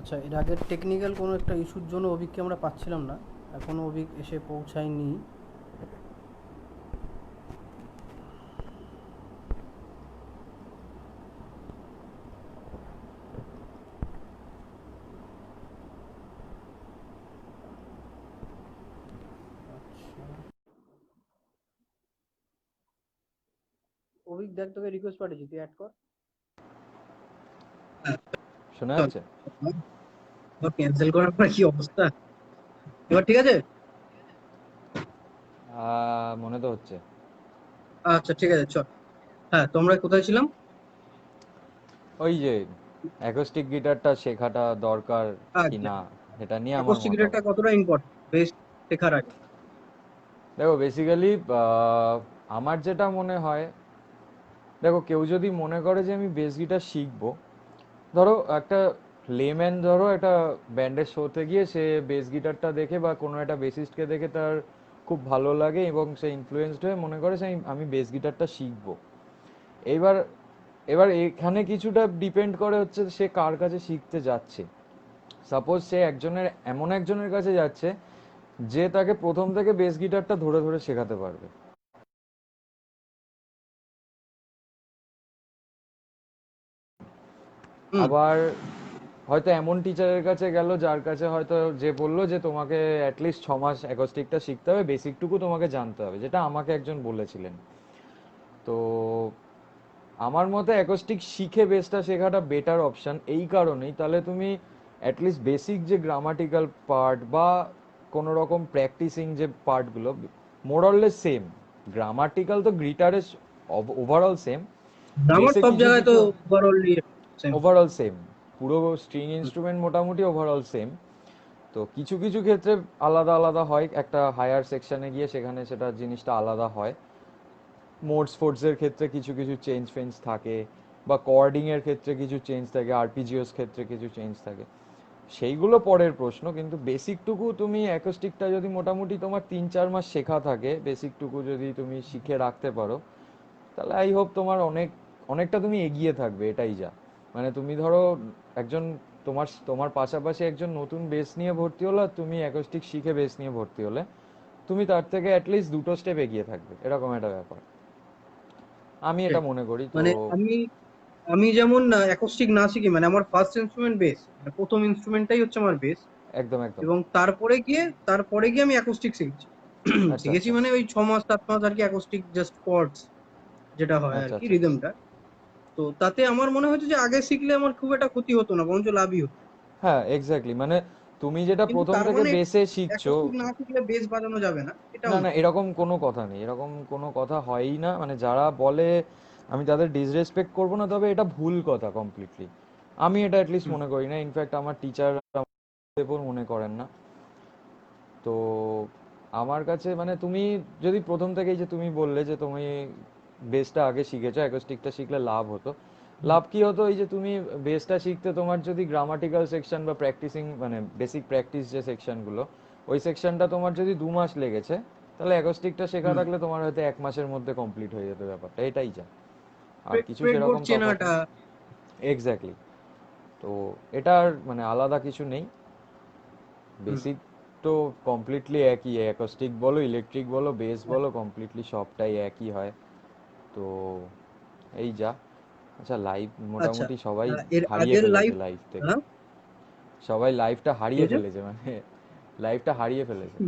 আচ্ছা, এর আগের টেকনিক্যাল কোনো একটা ইস্যুর জন্য অভিককে আমরা পাচ্ছিলাম না, এখনও অভিক এসে পৌঁছায়নি। অভিক দেখ, তোকে রিকোয়েস্ট পাঠিয়েছি, তুই অ্যাড কর। শোনা যাচ্ছে? ক্যান্সেল করার পর কি অবস্থা? এবার ঠিক আছে? মনে তো হচ্ছে। আচ্ছা ঠিক আছে, চল। হ্যাঁ, তোমরা কোথায় ছিলাম? ওই যে অ্যাকোস্টিক গিটারটা শেখাটা দরকার কি আচ্ছা, না, এটা নিয়ে আমার অ্যাকোস্টিক গিটারটা মতামত। কতটা ইম্পর্টেন্ট বেস শেখার আগে? দেখো বেসিক্যালি আমার যেটা মনে হয়, দেখো কেউ যদি মনে করে যে আমি বেস গিটার শিখবো, ধরো একটা লেম্যান, ধরো একটা ব্যান্ডের শোতে গিয়ে সে বেস গিটারটা দেখে বা কোনো একটা বেসিস্টকে দেখে তার খুব ভালো লাগে এবং সে ইনফ্লুয়েন্সড হয়ে মনে করে সে আমি বেস গিটারটা শিখবো। এইবার এবার এখানে কিছুটা ডিপেন্ড করে হচ্ছে সে কার কাছে শিখতে যাচ্ছে। সাপোজ সে এমন একজনের কাছে যাচ্ছে যে তাকে প্রথম থেকে বেস গিটারটা ধরে ধরে শেখাতে পারবে। হুম। আবার হয়তো এমন টিচারের কাছে গেল যার কাছে হয়তো যে বললো যে তোমাকে অ্যাটলিস্ট 6 মাস অ্যাকোস্টিকটা শিখতে হবে, বেসিকটুকু তোমাকে জানতে হবে, যেটা আমাকে একজন বলেছিলেন। তো আমার মতে অ্যাকোস্টিক শিখে বেসটা শেখাটা বেটার অপশন এই কারণেই, তাহলে তুমি অ্যাটলিস্ট বেসিক যে গ্রামাটিক্যাল পার্ট বা কোনো রকম প্র্যাকটিসিং যে পার্টগুলো মোরলেস সেম। গ্রামাটিক্যাল তো গিটারের ওভারঅল সেম, আমার বেসে সব কিছু জায়গায় তো কিছু ওভারঅল সেম। ওভারঅল সেম, পুরো স্ট্রিং ইনস্ট্রুমেন্ট মোটামুটি ওভারঅল সেম। তো কিছু কিছু ক্ষেত্রে আলাদা আলাদা হয়, একটা হায়ার সেকশনে গিয়ে সেখানে সেটা জিনিসটা আলাদা হয়। মোডস ফোর্সের ক্ষেত্রে কিছু কিছু চেঞ্জ ফেঞ্জ থাকে, বা কর্ডিং এর ক্ষেত্রে কিছু চেঞ্জ থাকে, আরপিজিওস ক্ষেত্রে কিছু চেঞ্জ থাকে, সেইগুলো পরের প্রশ্ন। কিন্তু বেসিকটুকু তুমি অ্যাকোস্টিকটা যদি মোটামুটি তোমার 3-4 মাস শেখা থাকে, বেসিকটুকু যদি তুমি শিখে রাখতে পারো, তাহলে আই হোপ তোমার অনেকটা তুমি এগিয়ে থাকবে, এটাই যা। মানে তুমি ধরো একজন তোমার তোমার পাশাপাশি একজন নতুন বেস নিয়ে ভর্তি হলো, আর তুমি অ্যাকোস্টিক শিখে বেস নিয়ে ভর্তি হলে, তুমি তার থেকে অ্যাটলিস্ট 2টো স্টেপ এগিয়ে থাকবে, এরকম একটা ব্যাপার আমি এটা মনে করি তো। মানে আমি আমি যেমন অ্যাকোস্টিক না শিখি, মানে আমার ফার্স্ট ইনস্ট্রুমেন্ট বেস, মানে প্রথম ইনস্ট্রুমেন্টটাই হচ্ছে আমার বেস। একদম একদম। এবং তারপরে গিয়ে আমি অ্যাকোস্টিক শিখেছি। আচ্ছা শিখেছি আচ্ছা মানে ওই 6 মাস 7 মাস আর কি, অ্যাকোস্টিক জাস্ট কর্ডস যেটা হয় আর আচ্ছা কি, আচ্ছা। রিদমটা। তো তাতে আমার মনে হচ্ছে যে আগে শিখলে আমার খুব একটা ক্ষতি হতো না, বরঞ্চ লাভই হতো। হ্যাঁ এক্স্যাক্টলি, মানে তুমি যেটা কিন্তু প্রথম তার থেকে মানে বেসে শিখছো। অ্যাকোস্টিক না শিখলে বেস বাজানো যাবে না, এটাও না না। না, এরকম কোনো কথা নেই, এরকম কোনো কথা হয়ই না, মানে যারা বলে আমি তাদের ডিসরেসপেক্ট করবো না, তবে এটা ভুল কথা কমপ্লিটলি। আমি এটা অ্যাটলিস্ট হুম। মনে করি না, ইনফ্যাক্ট আমার টিচার মনে করেন না। তো আমার কাছে মানে তুমি যদি প্রথম থেকেই যে তুমি বললে যে তুমি বেসটা আগে শিখেছো, অ্যাকোস্টিকটা শিখলে লাভ হতো। লাভ কি হতো, এই যে তুমি বেসটা শিখতে তোমার যদি গ্রামাটিক্যাল সেকশন বা প্র্যাকটিসিং মানে বেসিক প্র্যাকটিস যে সেকশনগুলো, ওই সেকশনটা তোমার যদি 2 মাস লেগেছে, তাহলে অ্যাকোস্টিকটা শেখা হুম। থাকলে তোমার হয়তো 1 মাসের মধ্যে কমপ্লিট হয়ে যেত ব্যাপারটা, এটাই যা। আর কিছু ফ্রেটবোর্ড সেরকম তফাৎ চেনাটা। নেই। এক্স্যাক্টলি। তো এটার মানে আলাদা কিছু নেই। হুম। বেসিক তো কমপ্লিটলি একই, অ্যাকোস্টিক বলো, ইলেকট্রিক বলো, বেস হ্যাঁ। বলো, কমপ্লিটলি সবটাই একই হয়। তো এই যা। আচ্ছা, লাইভ আচ্ছা, মোটামুটি সবাই এর হারিয়ে আগের ফেলেছে লাইফ। লাইফ থেকে। হ্যাঁ, সবাই লাইফটা কি হারিয়ে হয়েছে? ফেলেছে, মানে লাইফটা হারিয়ে ফেলেছে।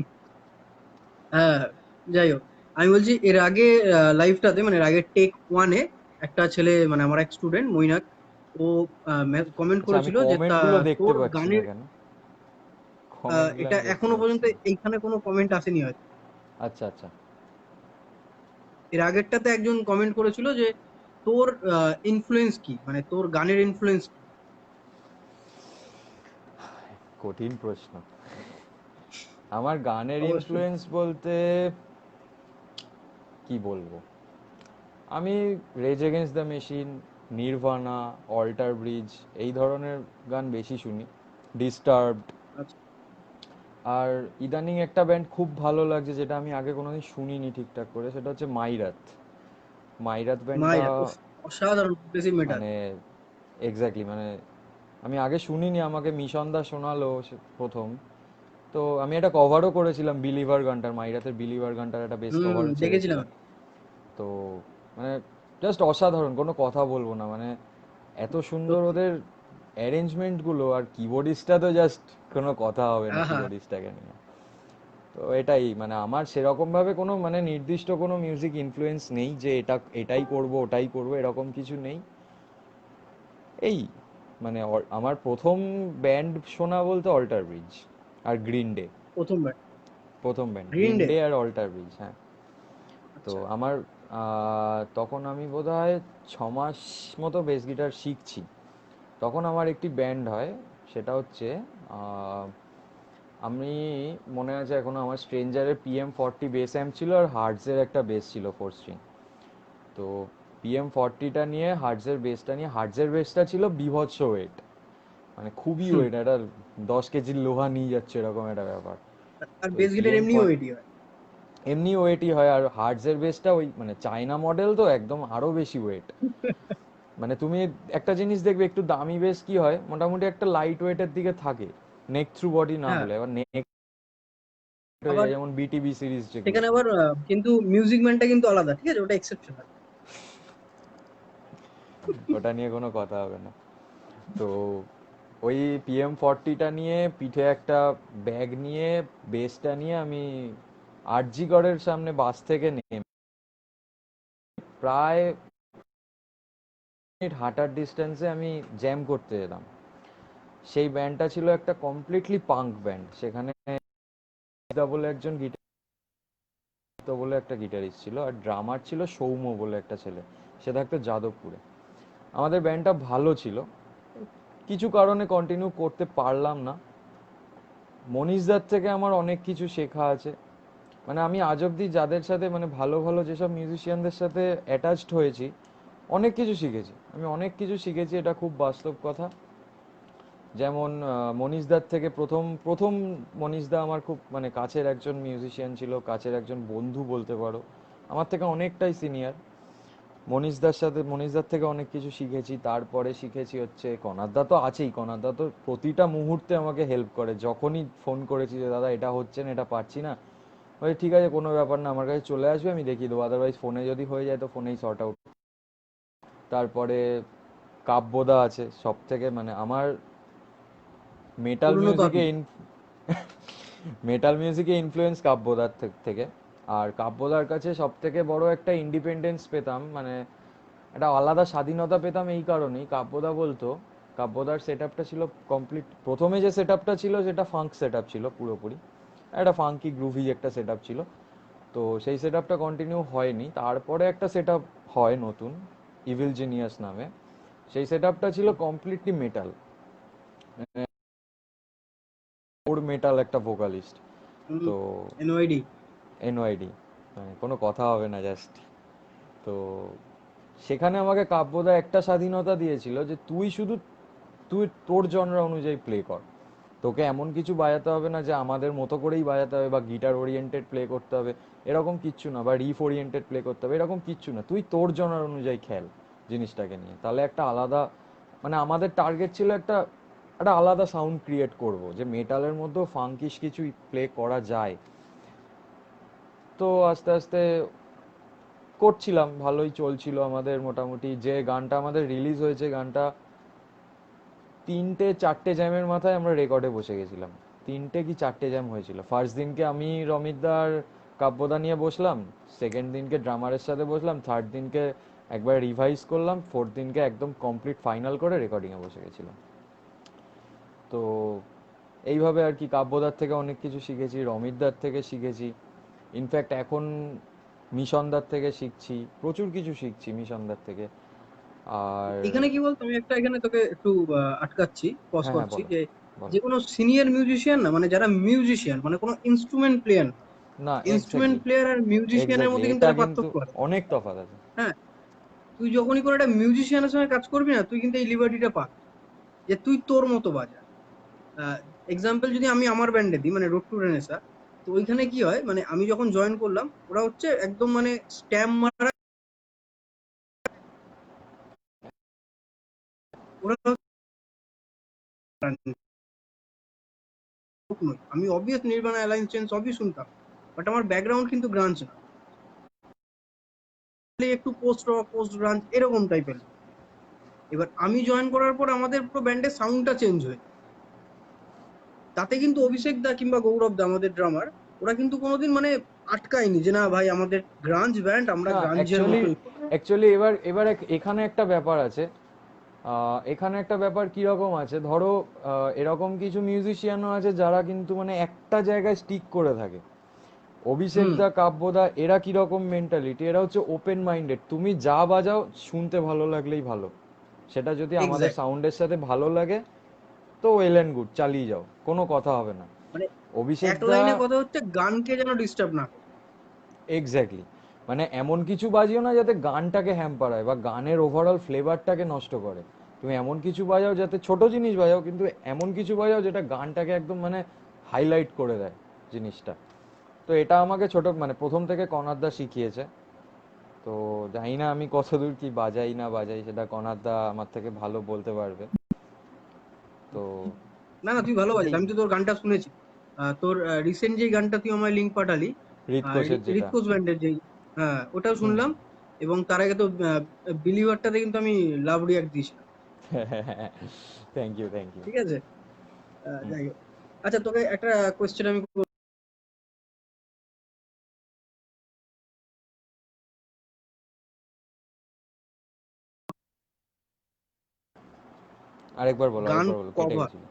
হ্যাঁ, যাই হোক, আমি বলছি এর আগে লাইফটাতে, মানে এর আগে টেক ওয়ানে একটা ছেলে, মানে আমার এক স্টুডেন্ট মইনাক, ও কমেন্ট আচ্ছা, আমি করেছিল যে কমেন্টগুলো দেখতে তোর পাচ্ছি না গানের, কেন? কমেন্টগুলো এটা আমি দেখতে এখনো পাচ্ছি পর্যন্ত না। এইখানে কোনো কমেন্ট আসেনি হয়তো। আচ্ছা আচ্ছা। এর আগেরটাতে একজন কমেন্ট করেছিল যে তোর ইনফ্লুয়েন্স কি, মানে তোর গানের ইনফ্লুয়েন্স কি? কঠিন প্রশ্ন। আমার গানের অবশ্যই। ইনফ্লুয়েন্স বলতে কি বলবো, আমি Rage Against the Machine, Nirvana, Alter Bridge, এই ধরনের গান বেশি শুনি। ডিস্টার্বড। আচ্ছা। আর ইদানিং একটা ব্যান্ড খুব ভালো লাগছে, যেটা আমি আগে কোনোদিন শুনিনি ঠিকঠাক করে, সেটা হচ্ছে মাইরাত। মাইরাত ব্যান্ডটা মাইরা, উফ, অসাধারণ প্রোগ্রেসিভ মেটাল। মানে এক্স্যাক্টলি, মানে আমি আগে শুনিনি, আমাকে মিশন দা শোনালো প্রথম। তো আমি একটা কভারও করেছিলাম বিলিভার গানটার, মাইরাতের বিলিভার গানটার একটা বেস কভার দেখেছিলাম। ছেড়েছিলাম। তো মানে জাস্ট অসাধারণ, কোনো কথা বলবো না, মানে এত সুন্দর সত্যি। ওদের অ্যারেঞ্জমেন্ট গুলো, আর কিবোর্ডিস্টটা তো জাস্ট কোনো কথা হবে না আহা। কিবোর্ডিস্টটাকে নিয়ে। তো এটাই মানে আমার সেরকম ভাবে কোনো মানে নির্দিষ্ট কোনো মিউজিক ইনফ্লুয়েন্স নেই যে এটাই করব ওটাই করব, এরকম কিছু নেই। এই মানে আমার প্রথম ব্যান্ড শোনা বলতে অল্টার ব্রিজ আর গ্রিন ডে। প্রথমবার। প্রথম band Green Green Day. Day আর অল্টার ব্রিজ, হ্যাঁ। তো আচ্ছা। আমার তখন আমি বোধহয় 6 মাস মতো বেস গিটার শিখছি। তখন আমার একটি ব্যান্ড হয়, সেটা হচ্ছে আহ, আমি মনে আছে এখনো, আমার স্ট্রেঞ্জারের PM40 বেস অ্যাম্প ছিল, আর হার্টসের একটা বেস ছিল 4 স্ট্রিং। তো PM40টা নিয়ে হার্টসের বেসটা নিয়ে, হার্টসের বেসটা ছিল বীভৎস ওয়েট, মানে খুবই হুম। ওয়েট, একটা 10 কেজির লোহা নিয়ে যাচ্ছে এরকম একটা ব্যাপার। আর তো ওই বেস গিটার পিএম এমনি ওয়েটই হয়। এমনি ওয়েটই হয়, আর হার্টসের বেসটা ওই মানে চায়না মডেল, তো একদম আরো বেশি ওয়েট। মানে তুমি একটা জিনিস দেখবে, একটু দামি বেস কি হয়, মোটামুটি একটা লাইট ওয়েটের দিকে থাকে, নেক থ্রু বডি না হ্যাঁ। হলে। এবার নেক হয়ে আবার যায় যেমন বিটিবি সিরিজ যেগুলো। সেখানে আবার কিন্তু মিউজিক ম্যানটা কিন্তু আলাদা, ঠিক আছে, ওটা এক্সেপশনাল। ওটা নিয়ে কোনো কথা হবে না। তো ওই PM40টা নিয়ে পিঠে একটা ব্যাগ নিয়ে, বেসটা নিয়ে আমি আরজিগড়ের সামনে বাস থেকে নেমে প্রায় মিনিট হাঁটার ডিস্টেন্সে আমি জ্যাম করতে এলাম। সেই ব্যান্ডটা ছিল একটা কমপ্লিটলি পাঙ্ক ব্যান্ড। সেখানে দা বলে একজন গিটার বলে একটা গিটারিস্ট ছিল, আর ড্রামার ছিল সৌম্য বলে একটা ছেলে, সে থাকতো যাদবপুরে। আমাদের ব্যান্ডটা ভালো ছিল, কিছু কারণে কন্টিনিউ করতে পারলাম না। মনীষদার থেকে আমার অনেক কিছু শেখা আছে। মানে আমি আজ অব্দি যাদের সাথে মানে ভালো ভালো যেসব মিউজিশিয়ানদের সাথে অ্যাটাচড হয়েছি, অনেক কিছু শিখেছি, আমি অনেক কিছু শিখেছি, এটা খুব বাস্তব কথা। যেমন মনীষদার থেকে প্রথম প্রথম মনীষদা আমার খুব মানে কাছের একজন মিউজিশিয়ান ছিল, কাছের একজন বন্ধু বলতে পারো, আমার থেকে অনেকটাই সিনিয়র। মনীষদার থেকে অনেক কিছু শিখেছি। তারপরে শিখেছি হচ্ছে কনাদদা তো আছেই, কনাদদা তো প্রতিটা মুহূর্তে আমাকে হেল্প করে। যখনই ফোন করেছি যে দাদা এটা হচ্ছে না, এটা পারছি না, বলে ঠিক আছে কোনো ব্যাপার না, আমার কাছে চলে আসবে, আমি দেখিয়ে দেবো, আদারওয়াইজ ফোনে যদি হয়ে যায় তো ফোনেই সর্ট আউট। তারপরে কাব্যদা আছে সব থেকে, মানে আমার মেটাল পুরনো তো মিউজিকে আপনি। মেটাল মিউজিকে ইনফ্লুয়েন্স কাব্যদার থেকে। আর কাব্যদার কাছে সব থেকে বড় একটা ইন্ডিপেন্ডেন্স পেতাম, মানে একটা আলাদা স্বাধীনতা পেতাম এই কারণেই। কাব্যদা বলতো, কাব্যদার সেট আপটা ছিল কমপ্লিট, প্রথমে যে সেট আপটা ছিল সেটা ফাঙ্ক সেট আপ ছিল পুরোপুরি, একটা ফাঙ্কি গ্রুভি একটা সেট আপ ছিল। তো সেই সেট আপটা কন্টিনিউ হয়নি, তারপরে একটা সেট আপ হয় নতুন, ইভিল জিনিয়াস নামে। সেই সেট আপটা ছিল কমপ্লিটলি মেটাল, ওর মেটাল একটা ভোকালিস্ট। হুম। তো এনওয়াইডি। এনওয়াইডি, মানে কোনো কথা হবে না জাস্ট। তো সেখানে আমাকে কাব্যদা একটা স্বাধীনতা দিয়েছিল যে তুই তোর জনরা অনুযায়ী প্লে কর, তোকে এমন কিছু বাজাতে হবে না যে আমাদের মতো করেই বাজাতে হবে, বা গিটার ওরিয়েন্টেড প্লে করতে হবে, এরকম কিচ্ছু না, বা রিফ ওরিয়েন্টেড প্লে করতে হবে, এরকম কিচ্ছু না, তুই তোর জনরা অনুযায়ী খেল জিনিসটাকে নিয়ে, তাহলে একটা আলাদা, মানে আমাদের টার্গেট ছিল একটা একটা আলাদা সাউন্ড ক্রিয়েট করব, যে মেটালের মধ্যেও ফাঙ্কিশ কিছু প্লে করা যায়। তো আস্তে আস্তে করছিলাম, ভালোই চলছিল আমাদের মোটামুটি। যে গানটা আমাদের রিলিজ হয়েছে, গানটা 3টে 4টে জ্যামের মাথায় আমরা রেকর্ডে বসে গেছিলাম। 3টে কি 4টে জ্যাম হয়েছিল। ফার্স্ট দিনকে আমি রমিতদার কাব্যদা নিয়ে বসলাম, সেকেন্ড দিনকে ড্রামারের সাথে বসলাম, থার্ড দিনকে একবার রিভাইজ করলাম, ফোর্থ দিনকে একদম কমপ্লিট ফাইনাল করে রেকর্ডিংয়ে বসে গেছিলাম। তো এইভাবে আর কি কাব্যদার থেকে অনেক কিছু শিখেছি, রমিতদার থেকে শিখেছি, ইনফ্যাক্ট এখন মিশনদার থেকে শিখছি, প্রচুর কিছু শিখছি মিশনদার থেকে। আর এখানে কি বলতো, আমি একটা এখানে তোকে একটু আটকাচ্ছি, পজ হ্যাঁ হ্যাঁ, করছি বলো যে বলো। যে কোনো সিনিয়র মিউজিশিয়ান না, মানে যারা মিউজিশিয়ান, মানে কোনো ইনস্ট্রুমেন্ট প্লেয়ার না, না, ইনস্ট্রুমেন্ট এক্স্যাক্টলি, প্লেয়ার আর মিউজিশিয়ানের এক্স্যাক্টলি, মধ্যে কিন্তু এটা একটা কিন্তু পার্থক্য আছে। অনেক তফাৎ আছে। হ্যাঁ। তুই যখনই কোনো একটা মিউজিশিয়ানের সঙ্গে কাজ করবি না, তুই কিন্তু এই লিবার্টিটা পাবি যে তুই তোর মতো বাজা। এক্সাম্পল যদি আমি আমার ব্যান্ডে দিই, মানে রোড টু রেনেসা, তো ওইখানে কি হয়, মানে আমি যখন জয়েন করলাম, ওরা হচ্ছে একদম মানে স্ট্যাম্প মারা, ওরা নই, আমি অবভিয়াস নির্বাণা, অ্যালায়েন্স চেন সবই শুনতাম, বাট আমার ব্যাকগ্রাউন্ড কিন্তু গ্রাঞ্জ না, একটু পোস্ট রক, পোস্ট গ্রাঞ্জ এরকম টাইপের। এবার আমি জয়েন করার পর আমাদের পুরো ব্যান্ডের সাউন্ডটা চেঞ্জ হয়ে, তাতে কিন্তু অভিষেক দা কিংবা গৌরব দা আমাদের ড্রামার, ওরা কিন্তু কোনোদিন মানে আটকায়নি যে না ভাই আমাদের গ্রাঞ্জ ব্যান্ড, আমরা না গ্রাঞ্জের অ্যাকচুয়ালি মতোই। অ্যাকচুয়ালি এবার এখানে একটা ব্যাপার আছে। এখানে একটা ব্যাপার কিরকম আছে, ধরো এরকম কিছু মিউজিশিয়ানও আছে যারা কিন্তু মানে একটা জায়গায় স্টিক করে থাকে। অভিষেক হুম, দা, কাব্যদা, এরা কিরকম মেন্টালিটি, এরা হচ্ছে ওপেন মাইন্ডেড, তুমি যা বাজাও শুনতে ভালো লাগলেই ভালো, সেটা যদি আমাদের এক্স্যাক্ট। সাউন্ডের সাথে ভালো লাগে তো ওয়েল অ্যান্ড গুড, চালিয়ে যাও, কোনো কথা হবে না। মানে অভিষেক এক দা লাইনে কথা হচ্ছে গানকে যেন ডিস্টার্ব না করে। এক্স্যাক্টলি, মানে এমন কিছু বাজিও না যাতে গানটাকে হ্যাম্পার হয় বা গানের ওভারঅল ফ্লেভারটাকে নষ্ট করে। তুমি এমন কিছু বাজাও যাতে, ছোট জিনিস বাজাও কিন্তু এমন কিছু বাজাও যেটা গানটাকে একদম মানে হাইলাইট করে দেয় জিনিসটা। তো এটা আমাকে ছোট মানে প্রথম থেকে কনাদদা শিখিয়েছে। তো জানি না আমি কতদূর কি বাজাই না বাজাই, সেটা কনাদদা আমার থেকে ভালো বলতে পারবে। তো না না, তুই ভালো পারিস, এই আমি তো তোর গানটা শুনেছি। তোর রিসেন্ট যেই গানটা তুই আমায় লিঙ্ক পাঠালি, হৃদকোষের যেটা। হৃদকোষ ব্যান্ডের যেই, হ্যাঁ ওটাও হুম শুনলাম। এবং তার আগে তো বিলিভারটাতে কিন্তু আমি লাভ রিয়াক্ট দিয়েছিলাম। Thank you thank you. ঠিক আছে, যাই হোক। আচ্ছা, তোকে একটা কোয়েশ্চেন আমি আরেকবার বলো গান আরেকবার বলো, কেটে কভার গেছিল।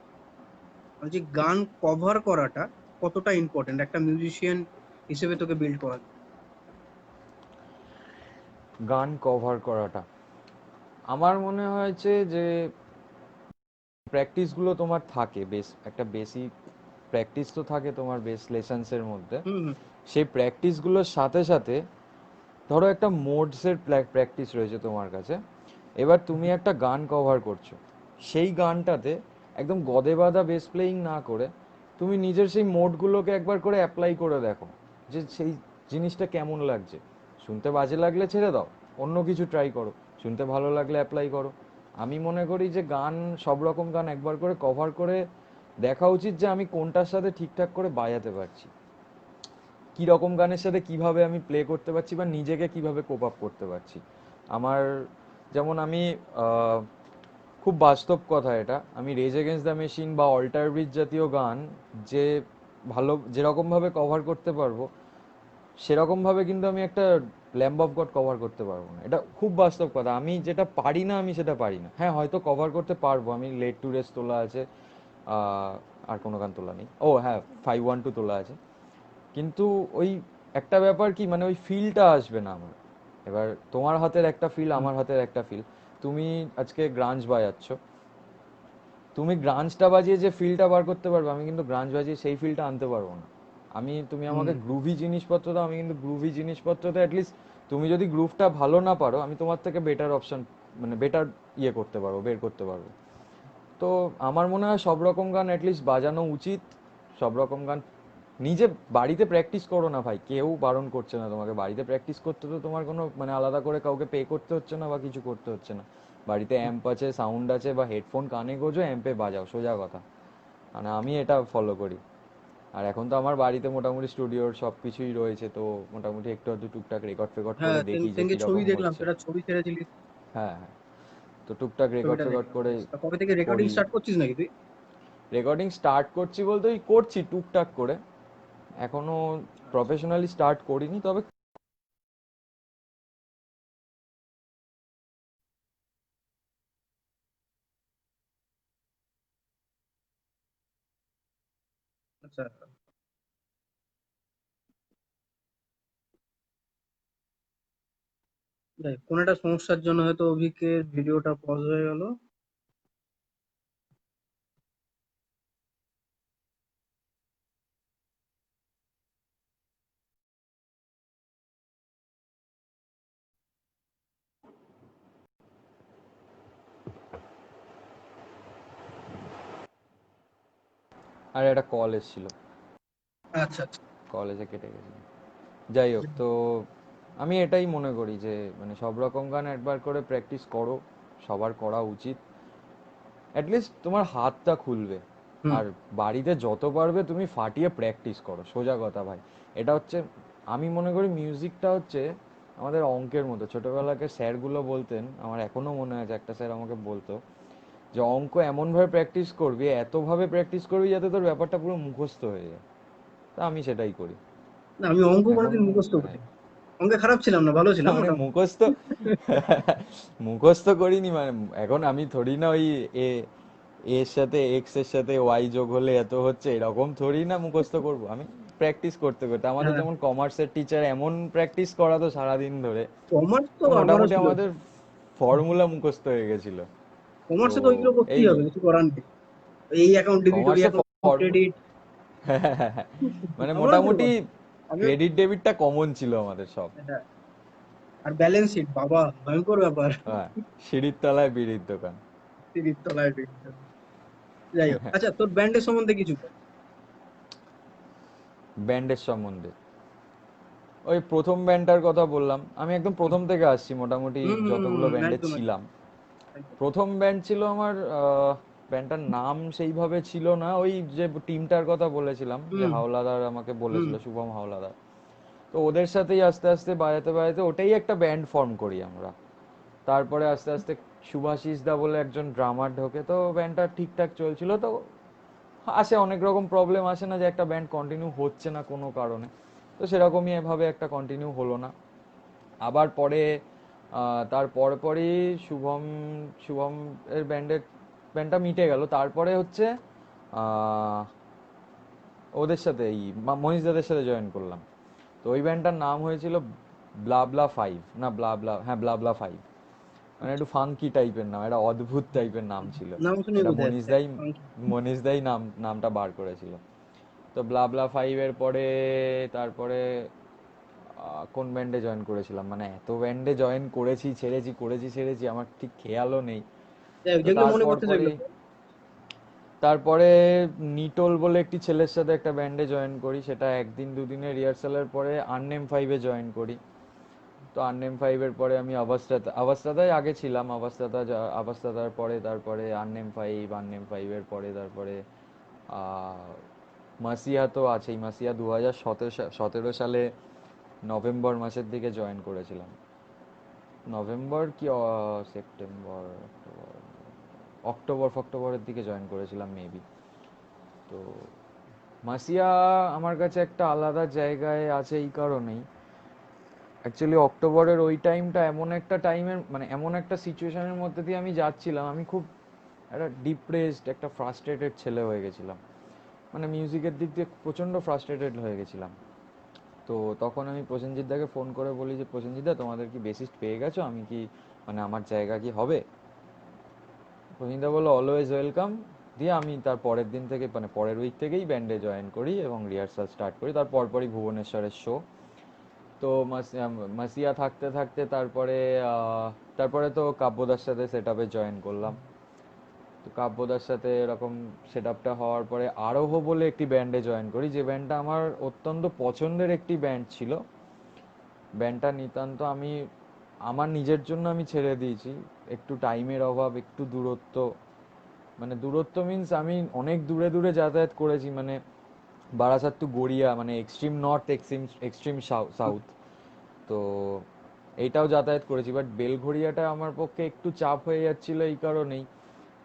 বলছি, গান কভার করাটা কতটা ইম্পর্টেন্ট একটা মিউজিশিয়ান হিসেবে তোকে বিল্ড করার জন্য? গান কভার করাটা আমার মনে হয়েছে যে প্র্যাকটিসগুলো তোমার থাকে, বেস একটা বেসিক প্র্যাকটিস তো থাকে তোমার বেস লেসন্সের মধ্যে। হুম হুম সেই প্র্যাকটিসগুলোর সাথে সাথে ধরো একটা মোডসের প্র্যাকটিস রয়েছে তোমার কাছে, এবার তুমি একটা গান কভার করছো, সেই গানটাতে একদম গদে বাঁধা বেস প্লেয়িং না করে তুমি নিজের সেই মোডগুলোকে একবার করে অ্যাপ্লাই করে দেখো, যে সেই জিনিসটা কেমন লাগছে। শুনতে বাজে লাগলে ছেড়ে দাও, অন্য কিছু ট্রাই করো, শুনতে ভালো লাগলে অ্যাপ্লাই করো। আমি মনে করি যে গান, সব রকম গান একবার করে কভার করে দেখা উচিত যে আমি কোনটার সাথে ঠিকঠাক করে বাজাতে পারছি, কি রকম গানের সাথে কিভাবে আমি প্লে করতে পারছি বা নিজেকে কিভাবে কোপ আপ করতে পারছি। আমার যেমন আমি আহ, খুব বাস্তব কথা এটা, আমি রেজ এগেন্স্ট দ্য মেশিন বা অল্টার ব্রিজ জাতীয় গান যে ভালো যেরকম ভাবে কভার করতে পারবো, সেরকম ভাবে কিন্তু আমি একটা ল্যাম্ব অফ গড কভার করতে পারবো না। এটা খুব বাস্তব কথা, আমি যেটা পারি না আমি সেটা পারি না। হ্যাঁ হয়তো কভার করতে পারবো, আমি লেট টু রেস্ট তোলা আছে, আর কোনো গান তোলা নেই, ও হ্যাঁ 512 তোলা আছে, কিন্তু ওই একটা ব্যাপার কি মানে ওই ফিলটা আসবে না আমার। এবার তোমার হাতের একটা ফিল, হুম। আমার হাতের একটা ফিল, তুমি আজকে গ্রাঞ্জ বাজাচ্ছ, তুমি গ্রাঞ্জটা বাজিয়ে যে ফিলটা বার করতে পারবে, আমি কিন্তু গ্রাঞ্জ বাজিয়ে সেই ফিলটা আনতে পারবো না। তুমি হুম। আমাকে গ্রুভি জিনিসপত্র দাও, আমি কিন্তু গ্রুভি জিনিসপত্রতে অ্যাটলিস্ট, তুমি যদি গ্রুভটা ভালো না পারো আমি তোমার থেকে বেটার অপশন মানে বেটার ইয়ে করতে পারবো, বের করতে পারবো। তো আমার মনে হয় সব রকম গান অ্যাটলিস্ট বাজানো উচিত। সব রকম গান নিজে বাড়িতে প্র্যাকটিস করো না ভাই, কেউ বারণ করছে না তোমাকে, বাড়িতে প্র্যাকটিস করতে তো তোমার কোনো মানে আলাদা করে কাউকে পে করতে হচ্ছে না বা কিছু করতে হচ্ছে না। বাড়িতে অ্যাম্প আছে, সাউন্ড আছে, বা হেডফোন কানে গোজো, অ্যাম্পে বাজাও, সোজা কথা। মানে আমি এটা ফলো করি। আর এখন তো আমার বাড়িতে মোটামুটি স্টুডিওর সব কিছুই রয়েছে, তো মোটামুটি একটু আধটু টুকটাক রেকর্ড ফেকর্ড করে হ্যাঁ, দেখি যে সেদিনকে ছবি কিরকম দেখলাম, হচ্ছে। সেটা ছবি ছেড়েছিলিস, হ্যাঁ হ্যাঁ, তো টুকটাক রেকর্ড ছবিটা ফেকর্ড দেখলাম। করে তা কবে থেকে রেকর্ডিং করি। স্টার্ট করছিস নাকি তুই? রেকর্ডিং স্টার্ট করছি বলতে ওই করছি টুকটাক করে, এখনো আচ্ছা প্রফেশনালি স্টার্ট করিনি, তবে আচ্ছা। দেখ, কোন একটা সমস্যার জন্য হয়তো অভিকের ভিডিওটা পজ হয়ে গেল। আর একটা কল এসেছিল, আচ্ছা আচ্ছা। কলেজে কেটে গেছিল। যাই হোক, তো আমি এটাই মনে করি যে মানে সব রকম গান একবার করে প্র্যাকটিস করো, সবার করা উচিত। অ্যাটলিস্ট তোমার হাতটা খুলবে। হুম। আর বাড়িতে যত পারবে তুমি ফাটিয়ে প্র্যাকটিস করো, সোজা কথা ভাই। এটা হচ্ছে, আমি মনে করি মিউজিকটা হচ্ছে আমাদের অঙ্কের মতো। ছোটবেলাকে স্যারগুলো বলতেন, আমার এখনো মনে আছে একটা স্যার আমাকে বলতো যে অঙ্ক এমনভাবে প্র্যাকটিস করবি, এতভাবে প্র্যাকটিস করবি যাতে তোর ব্যাপারটা পুরো মুখস্থ হয়ে যায়। তা আমি সেটাই করি না, আমি অঙ্ক এখন। কোনোদিন মুখস্থ মানে করিনি। অঙ্কে খারাপ ছিলাম না, ভালো ছিলাম মানে মোটামুটি। মুখস্থ মুখস্থ করিনি মানে, এখন আমি থোড়ি না ওই এ এর সাথে এক্স এর সাথে ওয়াই যোগ হলে এত হচ্ছে এরকম থোড়ি না মুখস্থ করব আমি। প্র্যাকটিস করতে করতে আমাদের হ্যাঁ, যেমন কমার্সের টিচার এমন প্র্যাকটিস করাতো সারাদিন ধরে, কমার্স তো তো আমারও মোটামুটি ছিল। আমাদের ফর্মুলা মুখস্থ হয়ে গেছিল। তো কমার্সে তো ওইগুলো এই করতেই হবে, কিছু করার নেই। এই অ্যাকাউন্ট ডেবিট, ওই কমার্সে অ্যাকাউন্ট ফর্ম ক্রেডিট। মানে আমারও তো মোটামুটি আমি ক্রেডিট ডেবিটটা কমন ছিল আমাদের সব। হ্যাঁ, আর ব্যালেন্স শিট বাবা ভয়ঙ্কর ব্যাপার। হ্যাঁ, সিঁড়ির তলায় বিড়ির দোকান। তিরিশ তলায় বিল্ডিং। যাই হোক, আচ্ছা তোর ব্যান্ডের সম্বন্ধে কিছু বল। ব্যান্ডের সম্বন্ধে ওই প্রথম ব্যান্ডটার কথা বললাম, আমি একদম হুম প্রথম থেকে আসছি মোটামুটি হুম হুম যতগুলো ব্যান্ডে একদম একদম ছিলাম। একদম। প্রথম ব্যান্ড ছিল আমার, ব্যান্ডটার নাম সেইভাবে ছিল না, ওই যে টিমটার কথা বলেছিলাম যে হুম হাওলাদার আমাকে হুম বলেছিল, শুভম হাওলাদার। তো ওদের সাথেই আস্তে আস্তে বাজাতে বাজাতে ওটাই একটা ব্যান্ড ফর্ম করি আমরা। তারপরে আস্তে আস্তে সুভাষিস দা বলে একজন ড্রামার ঢোকে, তো ব্যান্ডটা ঠিকঠাক চলছিল। তো আসে অনেক রকম প্রবলেম, আসে না যে একটা ব্যান্ড কন্টিনিউ হচ্ছে না কোনো কারণে। তো সেরকমই এভাবে একটা কন্টিনিউ হলো না। আবার পরে তার পরপরই শুভম শুভম এর ব্যান্ডটা মিটে গেল। তারপরে হচ্ছে আহ, ওদের সাথে এই মনীষ দাদের সাথে জয়েন করলাম। তো ওই ব্যান্ডটার নাম হয়েছিল ব্লাবলা ফাইভ, না ব্লাবলা, হ্যাঁ ব্লাবলা ফাইভ। মানে একটু ফাঙ্কি টাইপের নাম, একটা অদ্ভুত টাইপের নাম ছিল। নাম শুনে এটা বোঝা যাচ্ছে funky। মনীষ দাই নামটা বার করেছিল। তো ব্লাবলা ফাইভের পরে তারপরে কোন ব্যান্ডে জয়েন করেছিলাম, মানে এত ব্যান্ডে জয়েন করেছি ছেড়েছি করেছি ছেড়েছি আমার ঠিক খেয়ালও নেই। যাই হোক, তো যেগুলো মনে তারপর পড়ছে পরে সেগুলো বল। তারপরে নিটোল বলে একটি ছেলের সাথে একটা ব্যান্ডে জয়েন করি, সেটা একদিন দুদিনের রিহার্সালের পরে আননেম ফাইভে জয়েন করি। তো আননেম ফাইভের পরে আমি অবস্থাতায় আগে ছিলাম, অবস্থাতার পরে তারপরে আননেম ফাইভের পরে তারপরে আহ, মাসিয়া তো আছেই। মাসিয়া 2017 সালে নভেম্বর মাসের দিকে জয়েন করেছিলাম। নভেম্বর কি সেপ্টেম্বর, অক্টোবরের দিকে জয়েন করেছিলাম মেবি। তো মাসিয়া আমার কাছে একটা আলাদা জায়গায় আছে এই কারণেই, অ্যাকচুয়ালি অক্টোবরের ওই টাইমটা এমন একটা টাইমের, মানে এমন একটা সিচুয়েশনের মধ্যে দিয়ে আমি যাচ্ছিলাম, আমি খুব একটা ডিপ্রেসড, একটা ফ্রাস্ট্রেটেড ছেলে হয়ে গেছিলাম। মানে মিউজিকের দিক দিয়ে প্রচণ্ড ফ্রাস্ট্রেটেড হয়ে গেছিলাম। তো তখন আমি প্রসেনজিৎ দাকে ফোন করে বলি যে প্রসেনজিৎ দা, তোমাদের কি বেসিস্ট পেয়ে গেছো, আমি কি, মানে আমার জায়গা কি হবে? প্রসেনজিৎ দা বললো অলওয়েজ ওয়েলকাম। দিয়ে আমি তার পরের দিন থেকে, মানে পরের উইক থেকেই ব্যান্ডে জয়েন করি এবং রিহার্সাল স্টার্ট করি। তার পরপরই ভুবনেশ্বরের শো। তো মাসিয়া থাকতে থাকতে তারপরে তারপরে তো কাব্যদার সাথে সেট আপে জয়েন করলাম। তো কাব্যদার সাথে এরকম সেট আপটা হওয়ার পরে আরোহ বলে একটি ব্যান্ডে জয়েন করি, যে ব্যান্ডটা আমার অত্যন্ত পছন্দের একটি ব্যান্ড ছিল। ব্যান্ডটা নিতান্ত আমি আমার নিজের জন্য আমি ছেড়ে দিয়েছি, একটু টাইমের অভাব, একটু দূরত্ব। মানে দূরত্ব মিন্স আমি অনেক দূরে দূরে যাতায়াত করেছি, মানে বারাসাত টু গড়িয়া, মানে এক্সট্রিম নর্থ, এক্সট্রিম সাউথ। তো এইটাও যাতায়াত করেছি, বাট বেলঘড়িয়াটা আমার পক্ষে একটু চাপ হয়ে যাচ্ছিল এই কারণেই।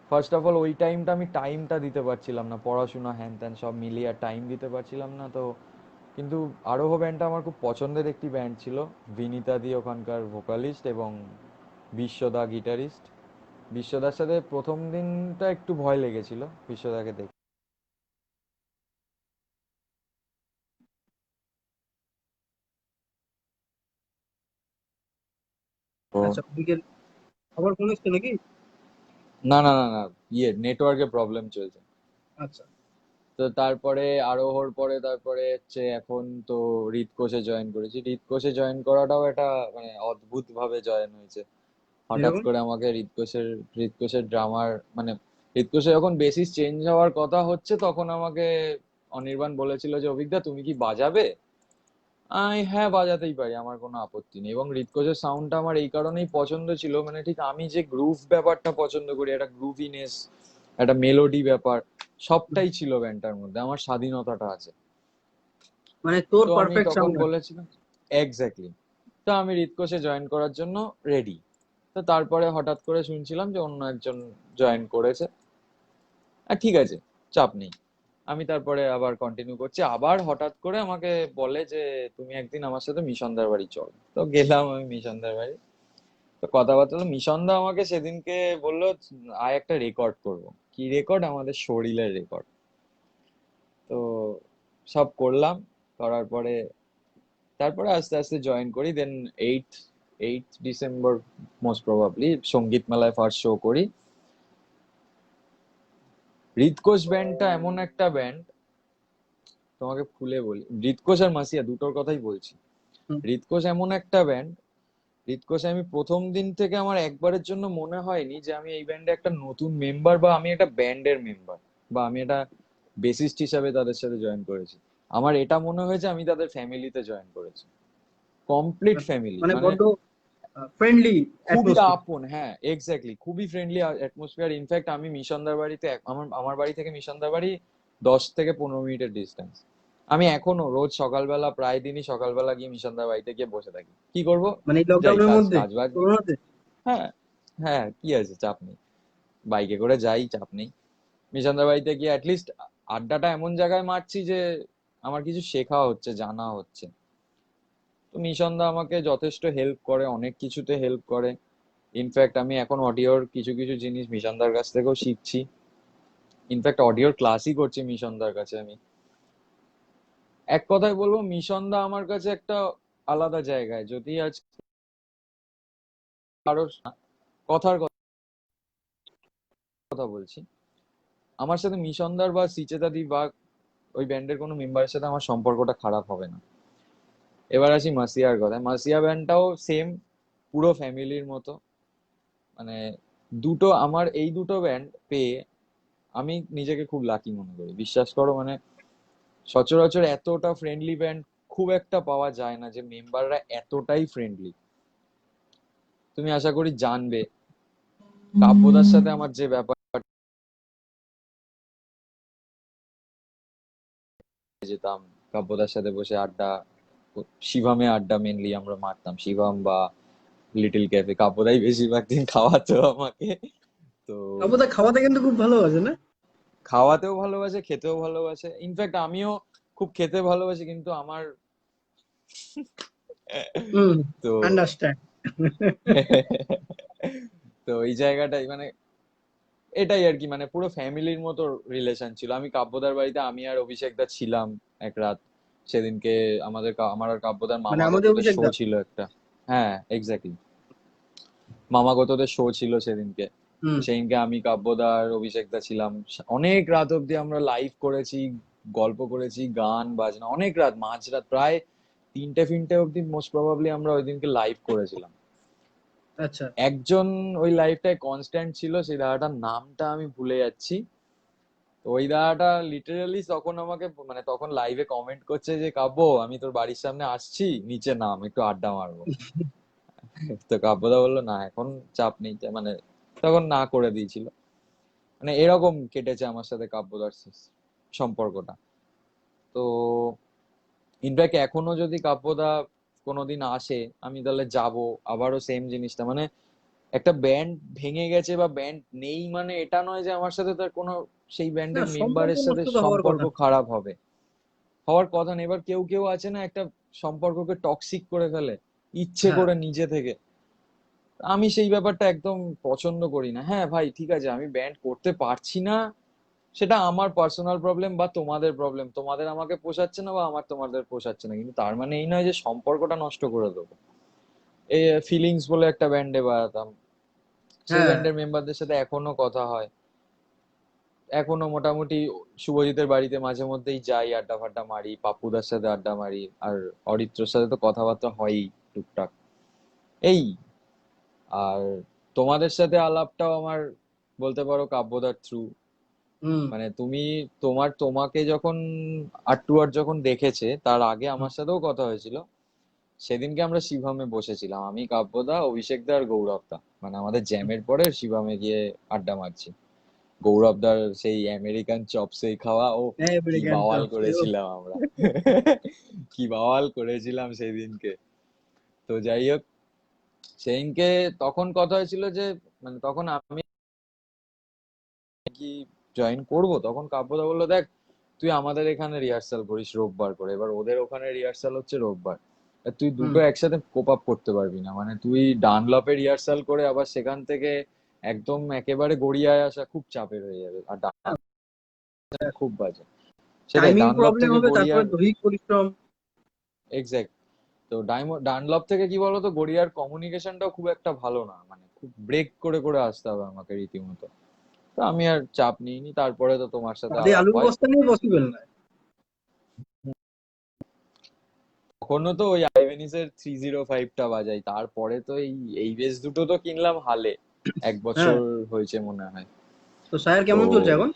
ফার্স্ট অফ অল ওই টাইমটা দিতে পারছিলাম না, পড়াশোনা হ্যান ত্যান সব মিলিয়ে আর টাইম দিতে পারছিলাম না। তো কিন্তু আরোহ ব্যান্ডটা আমার খুব পছন্দের একটি ব্যান্ড ছিল। বিনীতা দি ওখানকার ভোকালিস্ট এবং বিশ্বদা গিটারিস্ট। বিশ্বদার সাথে প্রথম দিনটা একটু ভয় লেগেছিল বিশ্বদাকে দেখে। তো আচ্ছা, ওদিকের খবর ফোন এসছে নাকি? না, নেটওয়ার্কের প্রবলেম চলছে। আচ্ছা। তো তারপরে আরোহর পরে তারপরে হচ্ছে এখন তো হৃদকোষে জয়েন করেছি। হৃদকোষে জয়েন করাটাও একটা মানে অদ্ভুত ভাবে জয়েন হয়েছে। হঠাৎ এরকম। করে আমাকে হৃদকোষের ড্রামার, মানে হৃদকোষে যখন বেসিস চেঞ্জ হওয়ার কথা হচ্ছে তখন আমাকে অনির্বাণ বলেছিল যে অভিজ্ঞতা তুমি কি বাজাবে। আমি হ্যাঁ বাজাতেই পারি, আমার কোনো আপত্তি নেই। এবং হৃদকোষের সাউন্ডটা আমার এই কারণেই পছন্দ ছিল, মানে ঠিক আমি যে গ্রুভ ব্যাপারটা পছন্দ করি, একটা গ্রুভিনেস, একটা মেলোডি ব্যাপার, সবটাই ছিল ব্যান্ডটার মধ্যে, আমার স্বাধীনতাটা আছে। মানে তোর তো আমি পারফেক্ট তখন সাউন্ড। বলেছিলাম এক্স্যাক্টলি, তো আমি হৃদকোষে জয়েন করার জন্য রেডি। তো তারপরে হঠাৎ করে শুনছিলাম যে অন্য একজন জয়েন করেছে, আর ঠিক আছে, চাপ নেই। আমি তারপরে আবার কন্টিনিউ করছি, আবার হঠাৎ করে আমাকে বলে যে তুমি একদিন আমার সাথে মিশনদার বাড়ি চল। তো গেলাম আমি মিশনদার বাড়ি। তো কথাবার্তা হলো, মিশনদা আমাকে সেদিনকে বললো আয় একটা রেকর্ড করব। কি রেকর্ড? আমাদের শরীরের রেকর্ড। তো সব করলাম, করার পরে তারপরে আস্তে আস্তে জয়েন করি। দেন 8th ডিসেম্বর মোস্ট প্রবাবলি সঙ্গীত মেলায় ফার্স্ট শো করি। হৃদকোষ ব্যান্ডটা এমন একটা ব্যান্ড, তোমাকে খুলে বলি, হৃদকোষ আর মাসিয়া দুটোর কথাই বলছি। হৃদকোষ এমন একটা ব্যান্ড, হৃদকোষে আমি প্রথম দিন থেকে আমার একবারের জন্য মনে হয়নি যে আমি এই ব্যান্ডে একটা নতুন মেম্বার, বা আমি একটা ব্যান্ডের মেম্বার, বা আমি একটা বেসিস্ট হিসাবে তাদের সাথে জয়েন করেছি। আমার এটা মনে হয়েছে আমি তাদের ফ্যামিলিতে জয়েন করেছি, কমপ্লিট ফ্যামিলি। মানে মানে বড্ড ফ্রেন্ডলি খুবই অ্যাটমসফিয়ার। আপন, হ্যাঁ এক্স্যাক্টলি, খুবই ফ্রেন্ডলি অ্যাটমসফিয়ার। ইনফ্যাক্ট আমি মিশনদার বাড়িতে আমার আমার বাড়ি থেকে মিশনদার বাড়ি 10 থেকে 15 মিনিটের ডিস্টেন্স। আমি এখনো রোজ সকালবেলা, প্রায় দিনই সকালবেলা গিয়ে মিশনদার বাড়িতে গিয়ে বসে থাকি। কি করব? মানে এই যাই, লকডাউনের কাজ মধ্যে, কাজ বাজ। করোনাতে। হ্যাঁ, হ্যাঁ, কি আছে, চাপ নেই, বাইকে করে যাই, চাপ নেই। মিশনদার বাড়িতে গিয়ে অ্যাটলিস্ট আড্ডাটা এমন জায়গায় মারছি যে আমার কিছু শেখা হচ্ছে, জানা হচ্ছে। তো মিশনদা আমাকে যথেষ্ট হেল্প করে, অনেক কিছুতে হেল্প করে। ইনফ্যাক্ট আমি এখন অডিওর কিছু কিছু জিনিস মিশনদার কাছ থেকেও শিখছি। ইনফ্যাক্ট অডিওর ক্লাসই করছি মিশনদার কাছে আমি। এক কথায় বলবো, মিশনদা আমার কাছে একটা আলাদা জায়গায়। যদি আজ কারোর কথার কথা বলছি, আমার সাথে মিশনদার বা সিচেদাদি বা ওই ব্যান্ডের কোনো মেম্বারের সাথে আমার সম্পর্কটা খারাপ হবে না। এবার আসি মাসিয়ার কথায়। মাসিয়া ব্যান্ডটাও সেম, পুরো ফ্যামিলির মতো। মানে আমার এই দুটো ব্যান্ড পেয়ে আমি নিজেকে খুব লাকি মনে করি, বিশ্বাস করো। মানে সচরাচর এতটা ফ্রেন্ডলি ব্যান্ড খুব একটা পাওয়া যায় না, যে মেম্বাররা এতটাই ফ্রেন্ডলি। তুমি আশা করি জানবে, কাব্যদার সাথে আমার যে ব্যাপার, যেতাম কাব্যদার সাথে বসে আড্ডা, শিভামে আড্ডা মেনলি আমরা মারতাম, শিভাম বা লিটল ক্যাফে। কাব্যদাই বেশিরভাগ দিন খাওয়াতো আমাকে। তো তারপর খাওয়াতে কিন্তু খুব ভালোবাসে না? খাওয়াতেও ভালোবাসে, খেতেও ভালোবাসে। ইনফ্যাক্ট আমিও খুব খেতে ভালোবাসি, কিন্তু আমার হুম, তো আন্ডারস্ট্যান্ড। তো এই জায়গাটাই মানে এটাই আর কি, মানে পুরো ফ্যামিলির মতো রিলেশন ছিল। আমি কাব্যদার বাড়িতে আমি আর অভিষেক দা ছিলাম এক রাত সেদিনকে। আমার আর কাব্যদার মানে আমাদের মামাগতদের অভিষেক শো দা। ছিল একটা। হ্যাঁ এক্স্যাক্টলি, মামাগতদের শো ছিল সেদিনকে। হুম। সেদিনকে আমি কাব্যদা আর অভিষেক দা ছিলাম। অনেক রাত অব্দি আমরা লাইভ করেছি, গল্প করেছি, গান বাজনা, অনেক রাত, মাঝরাত প্রায় 3টে 4টে অব্দি মোস্ট প্রবাবলি আমরা ওই দিনকে লাইভ করেছিলাম। আচ্ছা। একজন ওই লাইভটায় কনস্ট্যান্ট ছিল, সেই দাদাটার নামটা আমি ভুলে যাচ্ছি। তো ওই দাদাটা লিটারালি তখন আমাকে, মানে তখন লাইভে কমেন্ট করছে যে কাব্য, আমি তোর বাড়ির সামনে আসছি, নিচে নাম, একটু আড্ডা মারবো। তো কাব্যদা বললো না এখন চাপ নেই, মানে তখন না করে দিয়েছিল। মানে এরকম কেটেছে আমার সাথে কাব্যদার সম্পর্কটা। তো ইনফ্যাক্ট এখনো যদি কাব্যদা কোনোদিন আসে, আমি তাহলে যাব। আবারও সেম জিনিসটা, মানে একটা ব্যান্ড ভেঙে গেছে বা ব্যান্ড নেই মানে এটা নয় যে আমার সাথে তার কোনো, সেই না, ব্যান্ডের সম্পর্ক মেম্বারের সাথে নষ্ট তো হওয়ার সম্পর্ক কথা না। খারাপ হবে, হওয়ার কথা নেই। এবার কেউ কেউ আছে না, একটা সম্পর্ককে টক্সিক করে ফেলে ইচ্ছে হ্যাঁ। করে নিজে থেকে। আমি সেই ব্যাপারটা একদম পছন্দ করি না। হ্যাঁ ভাই, ঠিক আছে, আমি ব্যান্ড করতে পারছি না, সেটা আমার পার্সোনাল প্রবলেম বা তোমাদের প্রবলেম, তোমাদের আমাকে পোষাচ্ছে না বা আমার তোমাদের পোষাচ্ছে না, কিন্তু তার মানে এই নয় যে সম্পর্কটা নষ্ট করে দেবো। এই ফিলিংস বলে একটা ব্যান্ডে বাজাতাম, সেই হ্যাঁ। ব্যান্ডের মেম্বারদের সাথে এখনো কথা হয়। এখনো মোটামুটি শুভজিতের বাড়িতে মাঝে মধ্যেই যাই, আড্ডা ফাড্ডা মারি, পাপ্পুদার সাথে আড্ডা মারি, আর অরিত্রর সাথে তো কথাবার্তা হয়ই টুকটাক। এই, আর তোমাদের সাথে আলাপটাও আমার বলতে পারো কাব্যদার থ্রু। হুম। মানে তোমাকে যখন আট্টু আর যখন দেখেছে, তার আগে আমার সাথেও কথা হয়েছিল। সেদিনকে আমরা শিভামে বসেছিলাম, আমি, কাব্যদা, অভিষেক দা আর গৌরব দা, মানে আমাদের জ্যামের পরে শিভামে গিয়ে আড্ডা মারছি। গৌরবদার সেই আমেরিকান চপসই খাওয়া, ও কি আমেরিকান বাওয়াল টপ করেছিলাম আমরা। কি বাওয়াল করেছিলাম সেদিনকে। তো যাই হোক, সেদিনকে তখন কথা হয়েছিল যে, মানে তখন আমি কি জয়েন করব, তখন কাব্যদা বললো দেখ তুই আমাদের এখানে রিহার্সাল করিস রোববার করে, এবার ওদের ওখানে রিহার্সাল হচ্ছে রোববার, আর তুই হুম। দুটো একসাথে কোপ আপ করতে পারবি না, মানে তুই ডানলপে রিহার্সাল করে আবার সেখান থেকে একদম একেবারে গড়িয়ায় আসা খুব চাপের হয়ে যাবে, আর খুব বাজে সেটাই, টাইমিং ডানলপ প্রবলেম থেকে হবে, তারপরে গড়িয়ার। দৈহিক পরিশ্রম। এক্স্যাক্ট। তো ডানলপ থেকে কি বলতো, গড়িয়ার কমিউনিকেশনটাও খুব একটা ভালো না, মানে খুব ব্রেক করে করে আসতে হবে আমাকে রীতিমতো। তো আমি আর চাপ নিইনি, তারপরে তো তোমার সাথে কাঁধে আলাপ আলুর হয়। বস্তা নিয়ে পসিবল নয়। তখনও তো ওই আইভেনিসের 305টা বাজাই, তারপরে তো এই বেস দুটো তো কিনলাম হালে, এক হ্যাঁ। বছর হয়েছে মনে হয়। তো স্যার তো কেমন চলছে এখন?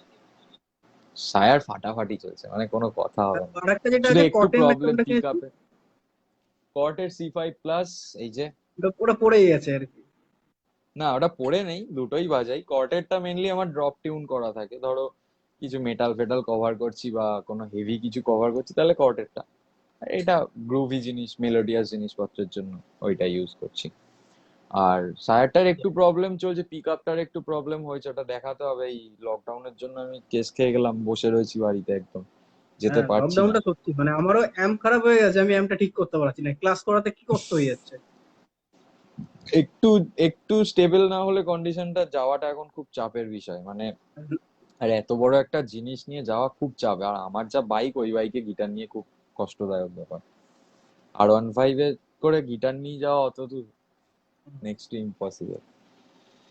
সায়ার ফাটাফাটি চলছে, মানে কোনো কথা হবে না। আর একটা যেটা শুধু আছে, একটু কটের প্রবলেম ল্যাপটপটা পিক কিনেছি, আপে। কর্টের C5 প্লাস, এই যে। ওটা পড়েই আছে আর কি। না, ওটা পড়ে নেই, দুটোই বাজাই। কর্টেরটা মেনলি আমার ড্রপ টিউন করা থাকে, ধরো কিছু মেটাল ফেটাল কভার করছি বা কোনো হেভি কিছু কভার করছি, তাহলে কর্টেরটা। আর এটা গ্রুভি জিনিস, মেলোডিয়াস জিনিসপত্রের জন্য ওইটা ইউজ করছি। আর সায়ারটার একটু প্রবলেম চলছে, পিক আপটার একটু প্রবলেম হয়েছে, ওটা দেখাতে হবে। এই লকডাউনের জন্য আমি কেস খেয়ে গেলাম, বসে রয়েছি বাড়িতে একদম, যেতে হ্যাঁ, পারছি না। লকডাউনটা সত্যি মানে আমারও অ্যাম্প খারাপ হয়ে গেছে, আমি অ্যাম্পটা ঠিক করতে পারছি না, ক্লাস করাতে কি কষ্ট হয়ে যাচ্ছে। একটু একটু স্টেবল না হলে কন্ডিশনটা যাওয়াটা এখন খুব চাপের বিষয়, মানে আর এত বড় একটা জিনিস নিয়ে যাওয়া খুব চাপ, আর আমার যা বাইক, ওই বাইকে গিটার নিয়ে খুব কষ্টদায়ক ব্যাপার। R15-এ করে গিটার নিয়ে যাওয়া অত দূর নেক্সট টু ইম্পসিবল।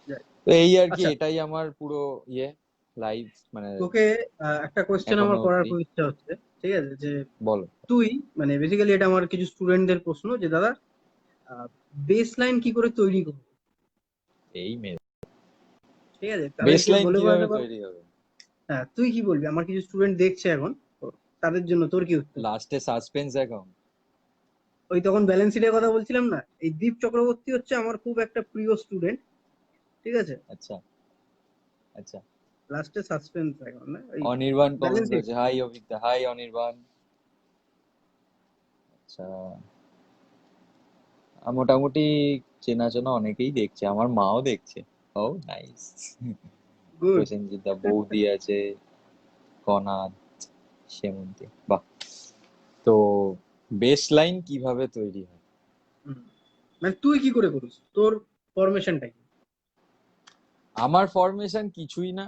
যাই। তো এই আর কি, আচ্ছা, এটাই আমার পুরো ইয়ে লাইফ, মানে তোকে একটা কোয়েশ্চেন এখনো আমার করার অব্দি। খুব ইচ্ছা হচ্ছে। ঠিক আছে, যে বলো। তুই মানে বেসিক্যালি এটা আমার কিছু স্টুডেন্টদের প্রশ্ন, যে দাদা বেস লাইন কি করে তৈরি করবো। এই মেয়ে, ঠিক আছে, তাদেরকে বেসলাইন বলে কিভাবে বোঝাতে পারবো? তৈরি হবে? হ্যাঁ, তুই কি বলবি, আমার কিছু স্টুডেন্ট দেখছে এখন, তো তাদের জন্য তোর কি উত্তর? লাস্টে সাসপেন্স অ্যাকাউন্ট। ওই তখন ব্যালেন্স শিটের কথা বলছিলাম না, এই দীপ চক্রবর্তী হচ্ছে আমার খুব একটা প্রিয় স্টুডেন্ট। ঠিক আছে, আচ্ছা, আচ্ছা। লাস্টে সাসপেন্স এখন না, ওই অনির্বাণ কমেন্ট ব্যালেন্স শিট। করেছে, হাই অভিজ্ঞতা, হাই অনির্বাণ। আচ্ছা, মোটামুটি চেনাচোনা অনেকেই দেখছে, আমার মাও দেখছে। ও নাইস। গুড। প্রসেনজিৎ দা, বৌদি আছে, কনাদ, সেমন্তী, বাহ। তো বেস লাইন কিভাবে তৈরি হয়? মানে তুই কি করে করিস, তোর ফরমেশনটা কি? আমার ফরমেশন কিছুই না,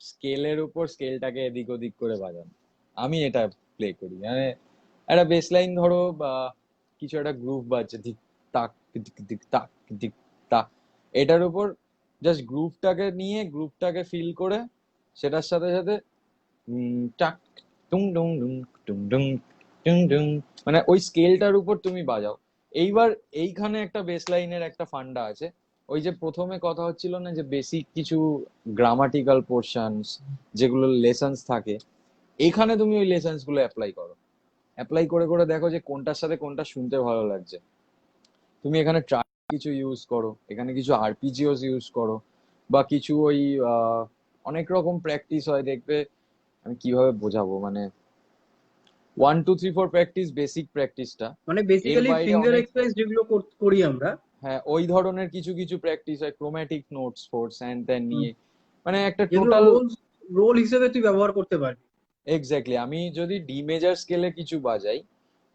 স্কেলের উপর স্কেলটাকে এদিক ওদিক করে বাজানো, আমি এটা প্লে করি। মানে একটা বেস লাইন ধরো, বা কিছু একটা গ্রুপ বাজছে, দিক তাক দিক দিক তাক দিক তাক, এটার উপর জাস্ট গ্রুপটাকে নিয়ে, গ্রুপটাকে ফিল করে, সেটার সাথে সাথে টাক টুং ডুং ডুং টুং ডুং টুং ডুং, মানে ওই স্কেলটার উপর তুমি বাজাও। এইবার এইখানে একটা বেস লাইনের একটা ফান্ডা আছে। ওই যে প্রথমে কথা হচ্ছিল না, যে বেসিক কিছু গ্রামাটিক্যাল পোর্শনস, যেগুলো লেসন্স থাকে, এইখানে তুমি ওই লেসন্স গুলো অ্যাপ্লাই করো। অ্যাপ্লাই করে করে দেখো যে কোনটার সাথে কোনটা শুনতে ভালো লাগছে। তুমি এখানে ট্রাক কিছু ইউজ করো, এখানে কিছু আরপিজিওস ইউজ করো, বা কিছু ওই অনেক রকম প্র্যাকটিস হয় দেখবে। আমি কিভাবে বোঝাবো, মানে 1 2 3 4 প্র্যাকটিস, বেসিক প্র্যাকটিসটা। মানে এর বেসিক্যালি বাইরে ফিঙ্গার অনেক, এক্সারসাইজ যেগুলো করি আমরা। হ্যাঁ ওই ধরনের কিছু কিছু প্র্যাকটিস হয়, ক্রোম্যাটিক নোটস ফোর্স অ্যান্ড ত্যান হুম, নিয়ে, মানে একটা যেগুলো টোটাল। রোল রোল হিসেবে তুই ব্যবহার করতে পারবি। এক্স্যাক্টলি, আমি যদি ডি মেজার স্কেলে কিছু বাজাই,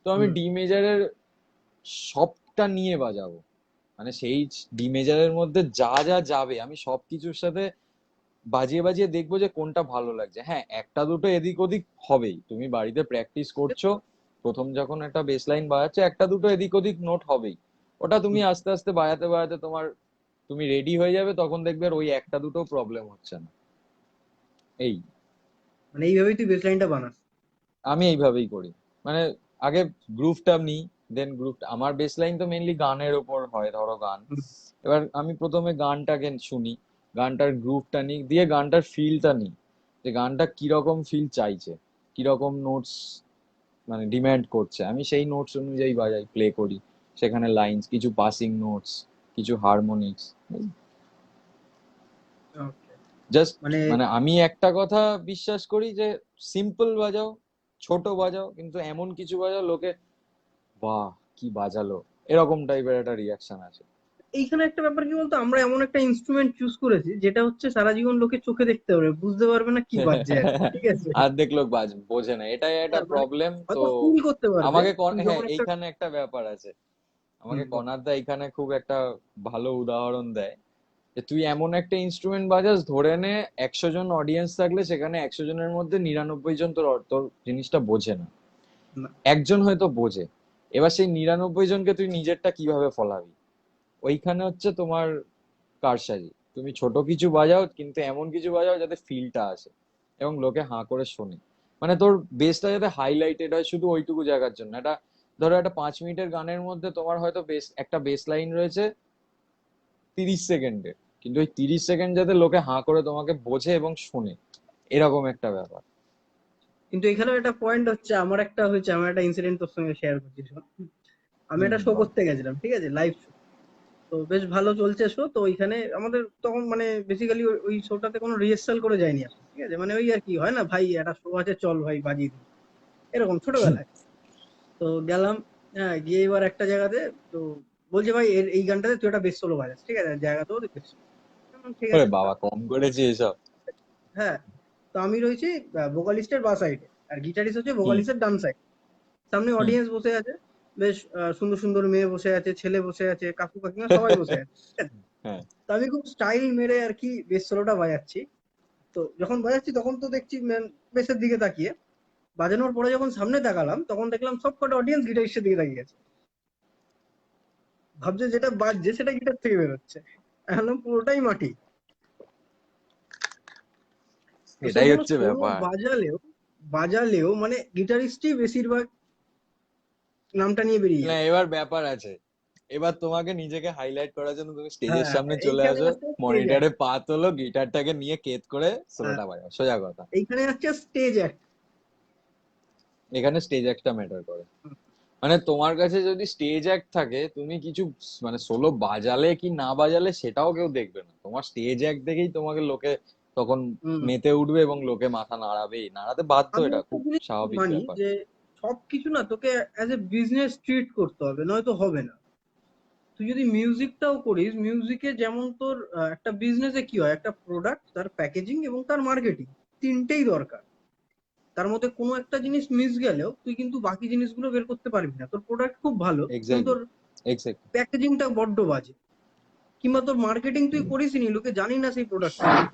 তো আমি হুম। ডি মেজারের সবটা নিয়ে বাজাবো, মানে সেই ডি মেজারের মধ্যে যা যা যাবে আমি সবকিছুর সাথে বাজিয়ে বাজিয়ে দেখবো যে কোনটা ভালো লাগছে। হ্যাঁ, একটা দুটো এদিক ওদিক হবেই, তুমি বাড়িতে প্র্যাকটিস করছো, প্রথম যখন একটা বেস লাইন বাজাচ্ছ, একটা দুটো এদিক ওদিক নোট হবেই। ওটা তুমি হুম। আস্তে আস্তে বাজাতে বাজাতে তোমার, তুমি রেডি হয়ে যাবে, তখন দেখবে আর ওই একটা দুটো প্রবলেম হচ্ছে না। এই, মানে এইভাবেই তুই বেস লাইনটা বানাস। আমি এইভাবেই করি। মানে আগে গ্রুভটা নিই, দেন গ্রুপ, আমার বেস লাইন তো মেনলি গানের ওপর হয়, ধরো গান। হুম। এবার আমি প্রথমে গানটাকে শুনি, গানটার গ্রুভটা নিই, দিয়ে গানটার ফিলটা নিই, যে গানটা কিরকম ফিল চাইছে, কিরকম নোটস মানে ডিমান্ড করছে, আমি সেই নোটস অনুযায়ী বাজাই, প্লে করি। সেখানে লাইন্স, কিছু পাসিং নোটস, কিছু হারমোনিক্স। ওকে। জাস্ট মানে মানে আমি একটা কথা বিশ্বাস করি যে সিম্পল বাজাও, ছোট বাজাও, কিন্তু এমন কিছু বাজাও লোকে বাহ কি বাজালো, এরকম টাইপের একটা রিয়াকশন আছে। এইখানে একটা ব্যাপার কি বলতো, আমরা এমন একটা ইনস্ট্রুমেন্ট চুজ করেছি যেটা হচ্ছে সারা জীবন লোকে চোখে দেখতে পারবে, বুঝতে পারবে না কি বাজছে আর কি, ঠিক আছে। অর্ধেক লোক বোঝে না, এটাই একটা হ্যাঁ, মানে প্রবলেম তো। হয়তো ফিল করতে পারবে আমাকে তুই হ্যাঁ যখন একটা এইখানে একটা ব্যাপার আছে, আমাকে বল। কনাদা এখানে খুব একটা ভালো উদাহরণ দেয় যে তুই এমন একটা ইনস্ট্রুমেন্ট বাজাস, ধরে নে 100 জন অডিয়েন্স থাকলে সেখানে 100 জনের মধ্যে 99 জন তোর জিনিসটা বোঝে না, না, একজন হয়তো বোঝে। এবার সেই 99 জনকে তুই নিজেরটা কিভাবে ফলাবি, ওইখানে হচ্ছে তোমার কারসাজি। তুমি ছোট কিছু বাজাও, কিন্তু এমন কিছু বাজাও যাতে ফিলটা আসে এবং লোকে হাঁ করে শোনে। মানে তোর বেসটা যাতে হাইলাইটেড হয় শুধু ওইটুকু জায়গার জন্য। একটা ধরো একটা 5 মিনিটের গানের মধ্যে তোমার হয়তো একটা বেস লাইন রয়েছে 30 সেকেন্ডের, কিন্তু ওই 30 সেকেন্ড যাতে লোকে হাঁ করে তোমাকে বোঝে এবং শোনে, এরকম একটা ব্যাপার। কিন্তু এখানেও একটা পয়েন্ট হচ্ছে, আমার একটা ইনসিডেন্ট তোর সঙ্গে শেয়ার করছি শোন। আমি একটা শো বল। করতে গেছিলাম, ঠিক আছে, লাইভ শো। তো বেশ ভালো চলছে শো। তো ওইখানে আমাদের তখন মানে বেসিক্যালি ওই শোটাতে কোনো রিহার্সাল করে যায়নি আসলে, ঠিক আছে, মানে ওই আর কি হয় না, ভাই একটা শো আছে চল ভাই বাজিয়ে দিই, এরকম ছোটবেলায়। তো গেলাম, হ্যাঁ, গিয়ে এবার একটা জায়গাতে, তো বলছে ভাই এই গানটাতে তুই একটা বেস সোলো বাজাস, ঠিক আছে, জায়গাতেও বেস সোলো। ঠিক ওরে আছে। বাবা, কম করেছি এসব। হ্যাঁ, তো আমি রয়েছি ভোকালিস্টের বা সাইডে, আর গিটারিস্ট হচ্ছে হুম ভোকালিস্টের ডান সাইড। সামনে হুম। অডিয়েন্স বসে আছে, বেশ সুন্দর সুন্দর মেয়ে বসে আছে, ছেলে বসে আছে, কাকু কাকিমা সবাই বসে আছে, ঠিক আছে? হ্যাঁ। তো আমি খুব স্টাইল মেরে আর কি বেস সোলোটা বাজাচ্ছি। তো যখন বাজাচ্ছি তখন তো দেখছি বেসের দিকে তাকিয়ে, বাজানোর পরে যখন সামনে তাকালাম তখন দেখলাম সব কটা অডিয়েন্স গিটারিস্টের দিকে তাকিয়ে আছে, ভাবছে যেটা বাজছে সেটা গিটার থেকে বেরোচ্ছে, এখন পুরোটাই মাটি। তো সেই এটাই জন্য হচ্ছে সোলো ব্যাপার। বাজালেও মানে গিটারিস্টই বেশিরভাগ নামটা নিয়ে বেরিয়ে না যাবে। এবার ব্যাপার আছে, এবার তোমাকে নিজেকে হাইলাইট করার জন্য তুমি স্টেজের হ্যাঁ, সামনে চলে এইখানে আসো, আছে স্টেজ মনিটরে অ্যাক্ট। পা তোলো, গিটারটাকে নিয়ে কেত করে হ্যাঁ, সোলোটা বাজাও, সোজা কথা। এইখানে আছে স্টেজ অ্যাক্ট। এখানে স্টেজ একটা ম্যাটার করে। মানে তোমার কাছে যদি স্টেজ অ্যাক্ট থাকে, তুমি কিছু মানে সোলো বাজালে কি না বাজালে সেটাও কেউ দেখবে না, তোমার স্টেজ অ্যাক্ট দেখেই তোমাকে লোকে তখন হুম। মেতে উঠবে এবং লোকে মাথা নাড়াবেই, নাড়াতে বাধ্য, আমি এটা একটা খুব জিনিস স্বাভাবিক মানি ব্যাপার। যে সবকিছু না তোকে অ্যাজ এ বিজনেস ট্রিট করতে হবে, নয়তো হবে না। তুই যদি মিউজিকটাও করিস, মিউজিকে যেমন তোর একটা বিজনেসে কি হয়, একটা প্রোডাক্ট, তার প্যাকেজিং এবং তার মার্কেটিং, তিনটেই দরকার। তার মধ্যে কোনো একটা জিনিস মিস গেলেও তুই কিন্তু বাকি জিনিসগুলো বের করতে পারবি না। তোর প্রোডাক্ট খুব ভালো কিন্তু এক্স্যাক্টলি। তোর এক্স্যাক্টলি। প্যাকেজিংটা বড্ড বাজে, কিংবা তোর মার্কেটিং তুই করিসনি, লোকে জানি না সেই প্রোডাক্টটা। ঠিক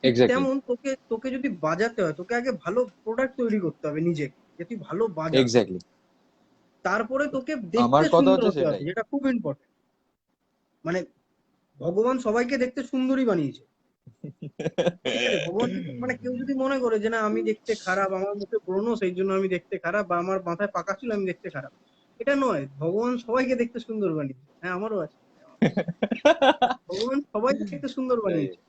এক্স্যাক্টলি। তেমন তোকে তোকে যদি বাজাতে হয়, তোকে আগে ভালো প্রোডাক্ট তৈরি করতে হবে নিজেকে, যে তুই ভালো বাজাস। এক্স্যাক্টলি। তারপরে তোকে আমার দেখতে কথা সুন্দর হচ্ছে হতে হবে, সেটাই। যেটা খুব ইম্পর্টেন্ট। মানে ভগবান সবাইকে দেখতে সুন্দরই বানিয়েছে, ঠিক আছে। ভগবান মানে কেউ যদি মনে করে যে না আমি দেখতে খারাপ, আমার মুখে ব্রণ সেই জন্য আমি দেখতে খারাপ, বা আমার মাথায় পাকা চুল আমি দেখতে খারাপ, এটা নয়। ভগবান সবাইকে দেখতে সুন্দর বানিয়েছে। হ্যাঁ, আমারও আছে। ভগবান সবাইকে দেখতে সুন্দর এটাই। বানিয়েছে,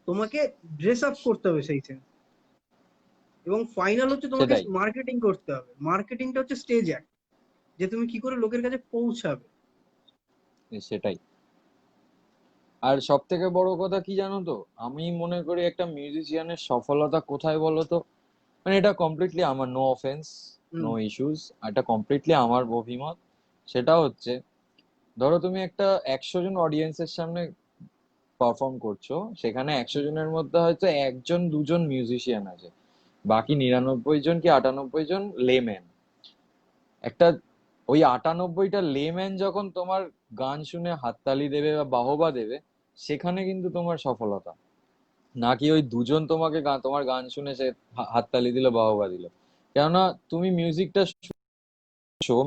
তোমাকে ড্রেস আপ করতে হবে সেই সেন্স। এবং ফাইনাল হচ্ছে তোমাকে সেটাই। মার্কেটিং করতে হবে। মার্কেটিংটা হচ্ছে স্টেজ অ্যাক্ট, যে তুমি কি করে লোকের কাছে পৌঁছাবে। সেটাই। আর সব থেকে বড় কথা কি জানো তো, আমি মনে করি একটা মিউজিশিয়ানের সফলতা কোথায় বলো তো, মানে এটা কমপ্লিটলি আমার, নো অফেন্স, হুম। নো ইস্যুস, এটা কমপ্লিটলি আমার অভিমত। সেটা হচ্ছে, ধরো তুমি একটা 100 জন অডিয়েন্সের সামনে পারফর্ম করছো, সেখানে 100 জনের মধ্যে হয়তো একজন দুজন মিউজিশিয়ান আছে, বাকি 99 জন কি 98 জন লেম্যান। একটা ওই 98টা লেম্যান যখন তোমার গান শুনে হাততালি দেবে বা বাহবা দেবে, সেখানে কিন্তু তোমার সফলতা। নাকি ওই দুজন তোমাকে তোমার গান শুনে সে হাততালি দিল বাহবা দিল। কেননা তুমি মিউজিকটা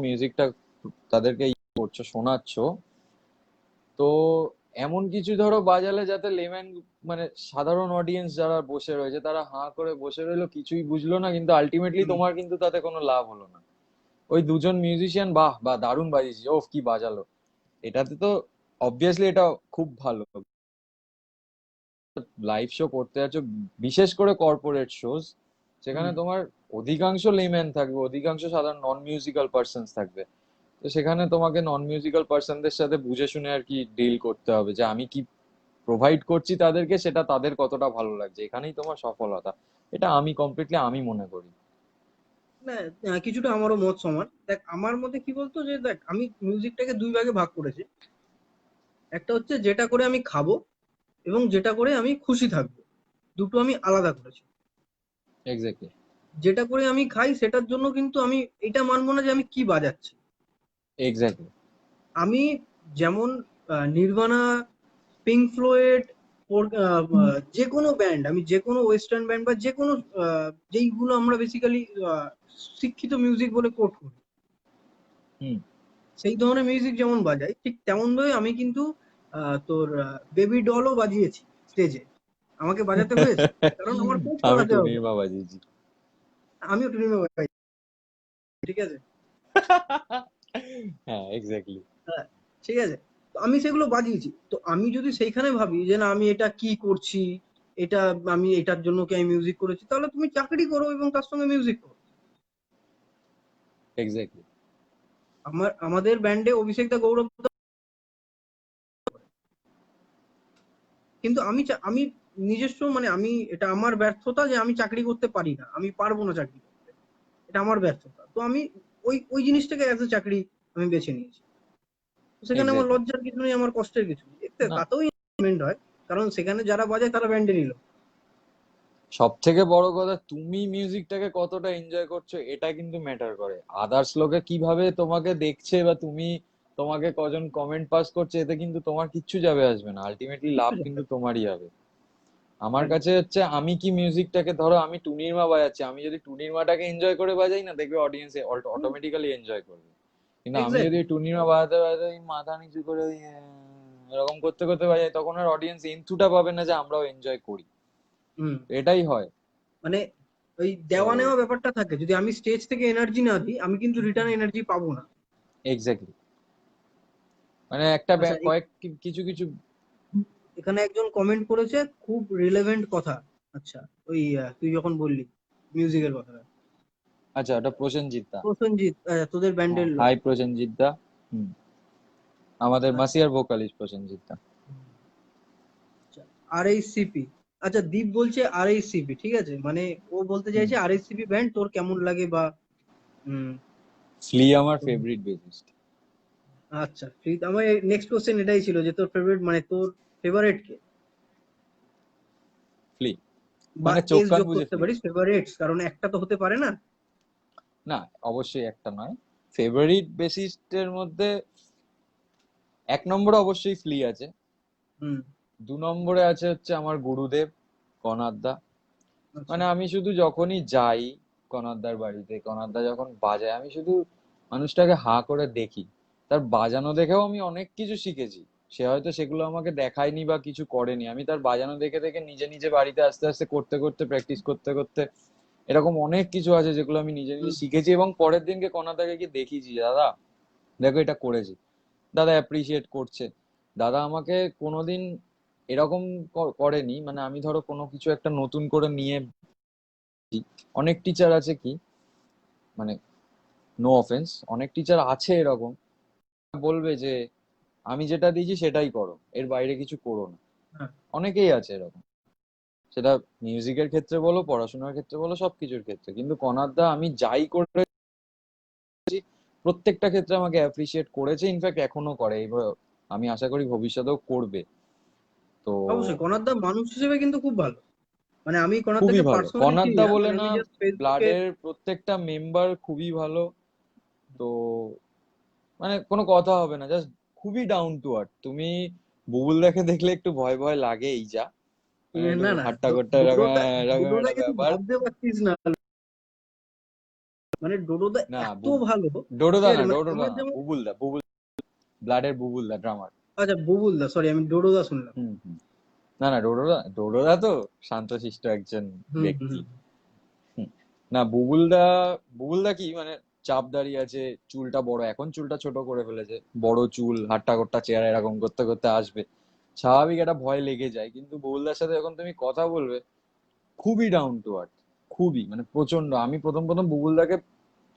মিউজিকটা তাদেরকে করছো, শোনাচ্ছ, তো এমন কিছু ধরো বাজালে যাতে লেম্যান, মানে সাধারণ অডিয়েন্স যারা বসে রয়েছে তারা হাঁ করে বসে রইলো, কিছুই বুঝলো না, কিন্তু আলটিমেটলি হুম। তোমার কিন্তু তাতে কোনো লাভ হলো না। ওই দুজন মিউজিশিয়ান বাহ বা দারুণ বাজিয়েছে, ওফ কি বাজালো, এটাতে তো অবভিয়াসলি এটা খুব ভালো। লাইভ শো করতে যাচ্ছ, বিশেষ করে কর্পোরেট শোজ, সেখানে হুম। তোমার অধিকাংশ লেম্যান থাকবে, অধিকাংশ সাধারণ নন মিউজিক্যাল পার্সন থাকবে। তো সেখানে তোমাকে নন মিউজিক্যাল পার্সনদের সাথে বুঝে শুনে আর কি ডিল করতে হবে, যে আমি কি প্রোভাইড করছি তাদেরকে, সেটা তাদের কতটা ভালো লাগছে, এখানেই তোমার সফলতা। এটা আমি কমপ্লিটলি আমি মনে করি। না, কিছুটা আমারও মত সমান। দেখ আমার মতে কি বলতো, যে দেখ আমি মিউজিকটাকে দুই ভাগে ভাগ করেছি। একটা হচ্ছে যেটা করে আমি খাবো, এবং যেটা করে আমি খুশি থাকবো। দুটো আমি আলাদা করেছি। এক্স্যাক্টলি। যেটা করে আমি খাই সেটার জন্য কিন্তু আমি এটা মানবো না যে আমি কি বাজাচ্ছি। এক্স্যাক্টলি। আমি যেমন নির্বাণা, পিঙ্ক ফ্লয়েড, যে কোনো ব্যান্ড, আমি যে কোনো ওয়েস্টার্ন ব্যান্ড বা যে কোনো যেইগুলো আমরা বেসিক্যালি শিক্ষিত মিউজিক বলে কোট করি, হুম। সেই ধরনের মিউজিক যেমন বাজাই, ঠিক তেমন ভাবে আমি কিন্তু তোর বেবি ডলও বাজিয়েছি স্টেজে। আমাকে বাজাতে হয়েছে কারণ আমার কোচ আমি করাতে হবে। টুনির মা বাজিয়েছি। আমিও টুনিমা বাজাই, ঠিক আছে। হ্যাঁ, এক্স্যাক্টলি। হ্যাঁ, ঠিক আছে। তো আমি সেগুলো বাজিয়েছি। তো আমি যদি সেইখানে ভাবি যে না আমি এটা কি করছি, এটা আমি এটার জন্য কি আমি মিউজিক করেছি, তাহলে তুমি চাকরি করো এবং তার সঙ্গে মিউজিক করো। এক্স্যাক্টলি। আমাদের ব্যান্ডে অভিষেক দা, গৌরব দা, কিন্তু আমি নিজস্ব মানে আমি এটা আমার ব্যর্থতা যে আমি চাকরি করতে পারি না, আমি পারবো না চাকরি করতে। এটা আমার ব্যর্থতা। তো আমি ওই ওই জিনিসটাকে অ্যাজ এ চাকরি আমি বেছে নিয়েছি। তো সেখানে আমার এক্স্যাক্টলি। লজ্জার কিছু নেই, আমার কষ্টের কিছু নেই। এতে না, তাতেও এনজয়মেন্ট হয়, কারণ সেখানে যারা বাজায় তারা ব্যান্ডে নিল। সব থেকে বড় কথা, তুমি মিউজিকটাকে কতটা এনজয় করছো এটা কিন্তু ম্যাটার করে। আদার্স লোকে কিভাবে তোমাকে দেখছে বা তোমাকে কজন কমেন্ট পাস করছে, এতে কিন্তু তোমার কিচ্ছু যাবে আসবে না, আলটিমেটলি লাভ কিন্তু তোমারই হবে। আমার একদম। কাছে হচ্ছে, আমি কি মিউজিকটাকে, ধরো আমি টুনির মা বাজাচ্ছি, আমি যদি টুনির মাটাকে এনজয় করে বাজাই না, দেখবে অডিয়েন্স অটোমেটিক্যালি এনজয় করবে। কিন্তু আমি যদি এক্স্যাক্টলি। টুনির মা বাজাতে বাজাতে ওই মাথা নিচু করে ওই এরকম করতে করতে বাজাই, তখন আর অডিয়েন্স এন্থুটা পাবে না যে আমরাও এনজয় করি। হুম। তো এটাই হয়। মানে ওই তো দেওয়া নেওয়া ব্যাপারটা থাকে। যদি আমি স্টেজ থেকে এনার্জি না দিই, আমি কিন্তু রিটার্ন এনার্জি পাবো না। এক্স্যাক্টলি। মানে একটা আচ্ছা, কিছু কিছু। এখানে একজন কমেন্ট করেছে খুব রিলেভেন্ট কথা। আচ্ছা, ওই তুই যখন বললি মিউজিকের কথা, আচ্ছা, ওটা প্রসেনজিৎ দা। প্রসেনজিৎ, তোদের ব্যান্ডের লোক। হাই প্রসেনজিৎ দা। হুম। আমাদের আচ্ছা। মাসিয়ার ভোকালিস্ট প্রসেনজিৎ দা। আচ্ছা, আরএসসিপি। আচ্ছা, দীপ বলছে আরএসসিপি, ঠিক আছে, মানে ও বলতে হুম। চাইছে আরএসসিপি ব্যান্ড তোর কেমন লাগে বা হুম। ফ্লি আমার ফেভারিট বেসিস্ট। আচ্ছা, আমার নেক্সট কোশ্চেন এটাই ছিল যে তোর ফেভারিট, মানে তোর ফেভারিট কে, ফ্লি বা মানে চোখ এস কান যোগ বুঝে করতে ফ্লি। পারিস, ফেভারিটস, কারণ একটা তো হতে পারে না। না, অবশ্যই একটা নয়। ফেভারিট বেসিস্টের মধ্যে এক নম্বরে অবশ্যই ফ্লি আছে। হুম। 2 নম্বরে আছে হচ্ছে আমার গুরুদেব, কনাদ দা। আচ্ছা। মানে আমি শুধু যখনই যাই কনাদদার বাড়িতে, কনাদদা যখন বাজায়, আমি শুধু মানুষটাকে হা করে দেখি। তার বাজানো দেখেও আমি অনেক কিছু শিখেছি। সে হয়তো সেগুলো আমাকে দেখায়নি বা কিছু করেনি, আমি তার বাজানো দেখে দেখে নিজে নিজে বাড়িতে আস্তে আস্তে করতে করতে, প্র্যাকটিস করতে করতে, এরকম অনেক কিছু আছে যেগুলো আমি নিজে নিজে হুম। শিখেছি, এবং পরের দিনকে কনাদাকে গিয়ে দেখিয়েছি, দাদা দেখো এটা করেছি। দাদা অ্যাপ্রিসিয়েট করছে। দাদা আমাকে কোনোদিন এরকম করেনি, মানে আমি ধরো কোনো কিছু একটা নতুন করে নিয়ে, অনেক টিচার আছে কি, মানে নো অফেন্স, অনেক টিচার আছে এরকম, বলবে যে আমি যেটা দিয়েছি সেটাই করো, এর বাইরে কিছু করো না। হ্যাঁ। অনেকেই আছে এরকম, সেটা মিউজিকের ক্ষেত্রে বলো, পড়াশোনার ক্ষেত্রে বলো, সবকিছুর ক্ষেত্রে। কিন্তু কনাদদা আমি যাই করেছি প্রত্যেকটা ক্ষেত্রে আমাকে অ্যাপ্রিসিয়েট করেছে, ইনফ্যাক্ট এখনো করে, এবার আমি আশা করি ভবিষ্যতেও করবে। তো অবশ্যই কনাদ দা মানুষ হিসেবে কিন্তু খুব ভালো। মানে আমি কনাদ খুবই দাকে ভালো পার্সোনালি চিনি কনাদদা না, বলে মানে না, আমি জাস্ট ফেসবুকে। ব্লাডের প্রত্যেকটা মেম্বার খুবই ভালো। তো মানে কোনো কথা হবে না, জাস্ট খুবই ডাউন টু আর্থ। তুমি বুবুলদাকে দেখলে একটু ভয় ভয় লাগে, এই যা মানে একটু না না, হাট্টা কট্টা এরকম ডোডোদা, এরকম একটা ডোডোদাকে তুই ব্যাপার। ভাবতে পারছিস না, মানে ডোডোদা না, এত ভালো, ঠিক ডোডোদা না, আছে, মানে ডোডোদা আমার না, যেমন। ব্লাডের বুবুলদা, ড্রামার। আচ্ছা, বুবুলদা, সরি আমি ডোডোদা শুনলাম। হুম হুম। না না, ডোডোদা তো শান্তশিষ্ট একজন হুম হুম ব্যক্তি। হুম। হুম। না, বুবুলদা কি মানে চাপ দাঁড়িয়ে আছে, চুলটা বড়, এখন চুলটা ছোট করে ফেলেছে, বড় চুল, হাট্টা কট্টা চেহারা, এরকম করতে করতে আসবে, স্বাভাবিক একটা ভয় লেগে যায়। কিন্তু বুবুলদার সাথে যখন তুমি কথা বলবে, খুবই ডাউন টু আর্থ, খুবই মানে প্রচন্ড। আমি প্রথম প্রথম বুবুলদাকে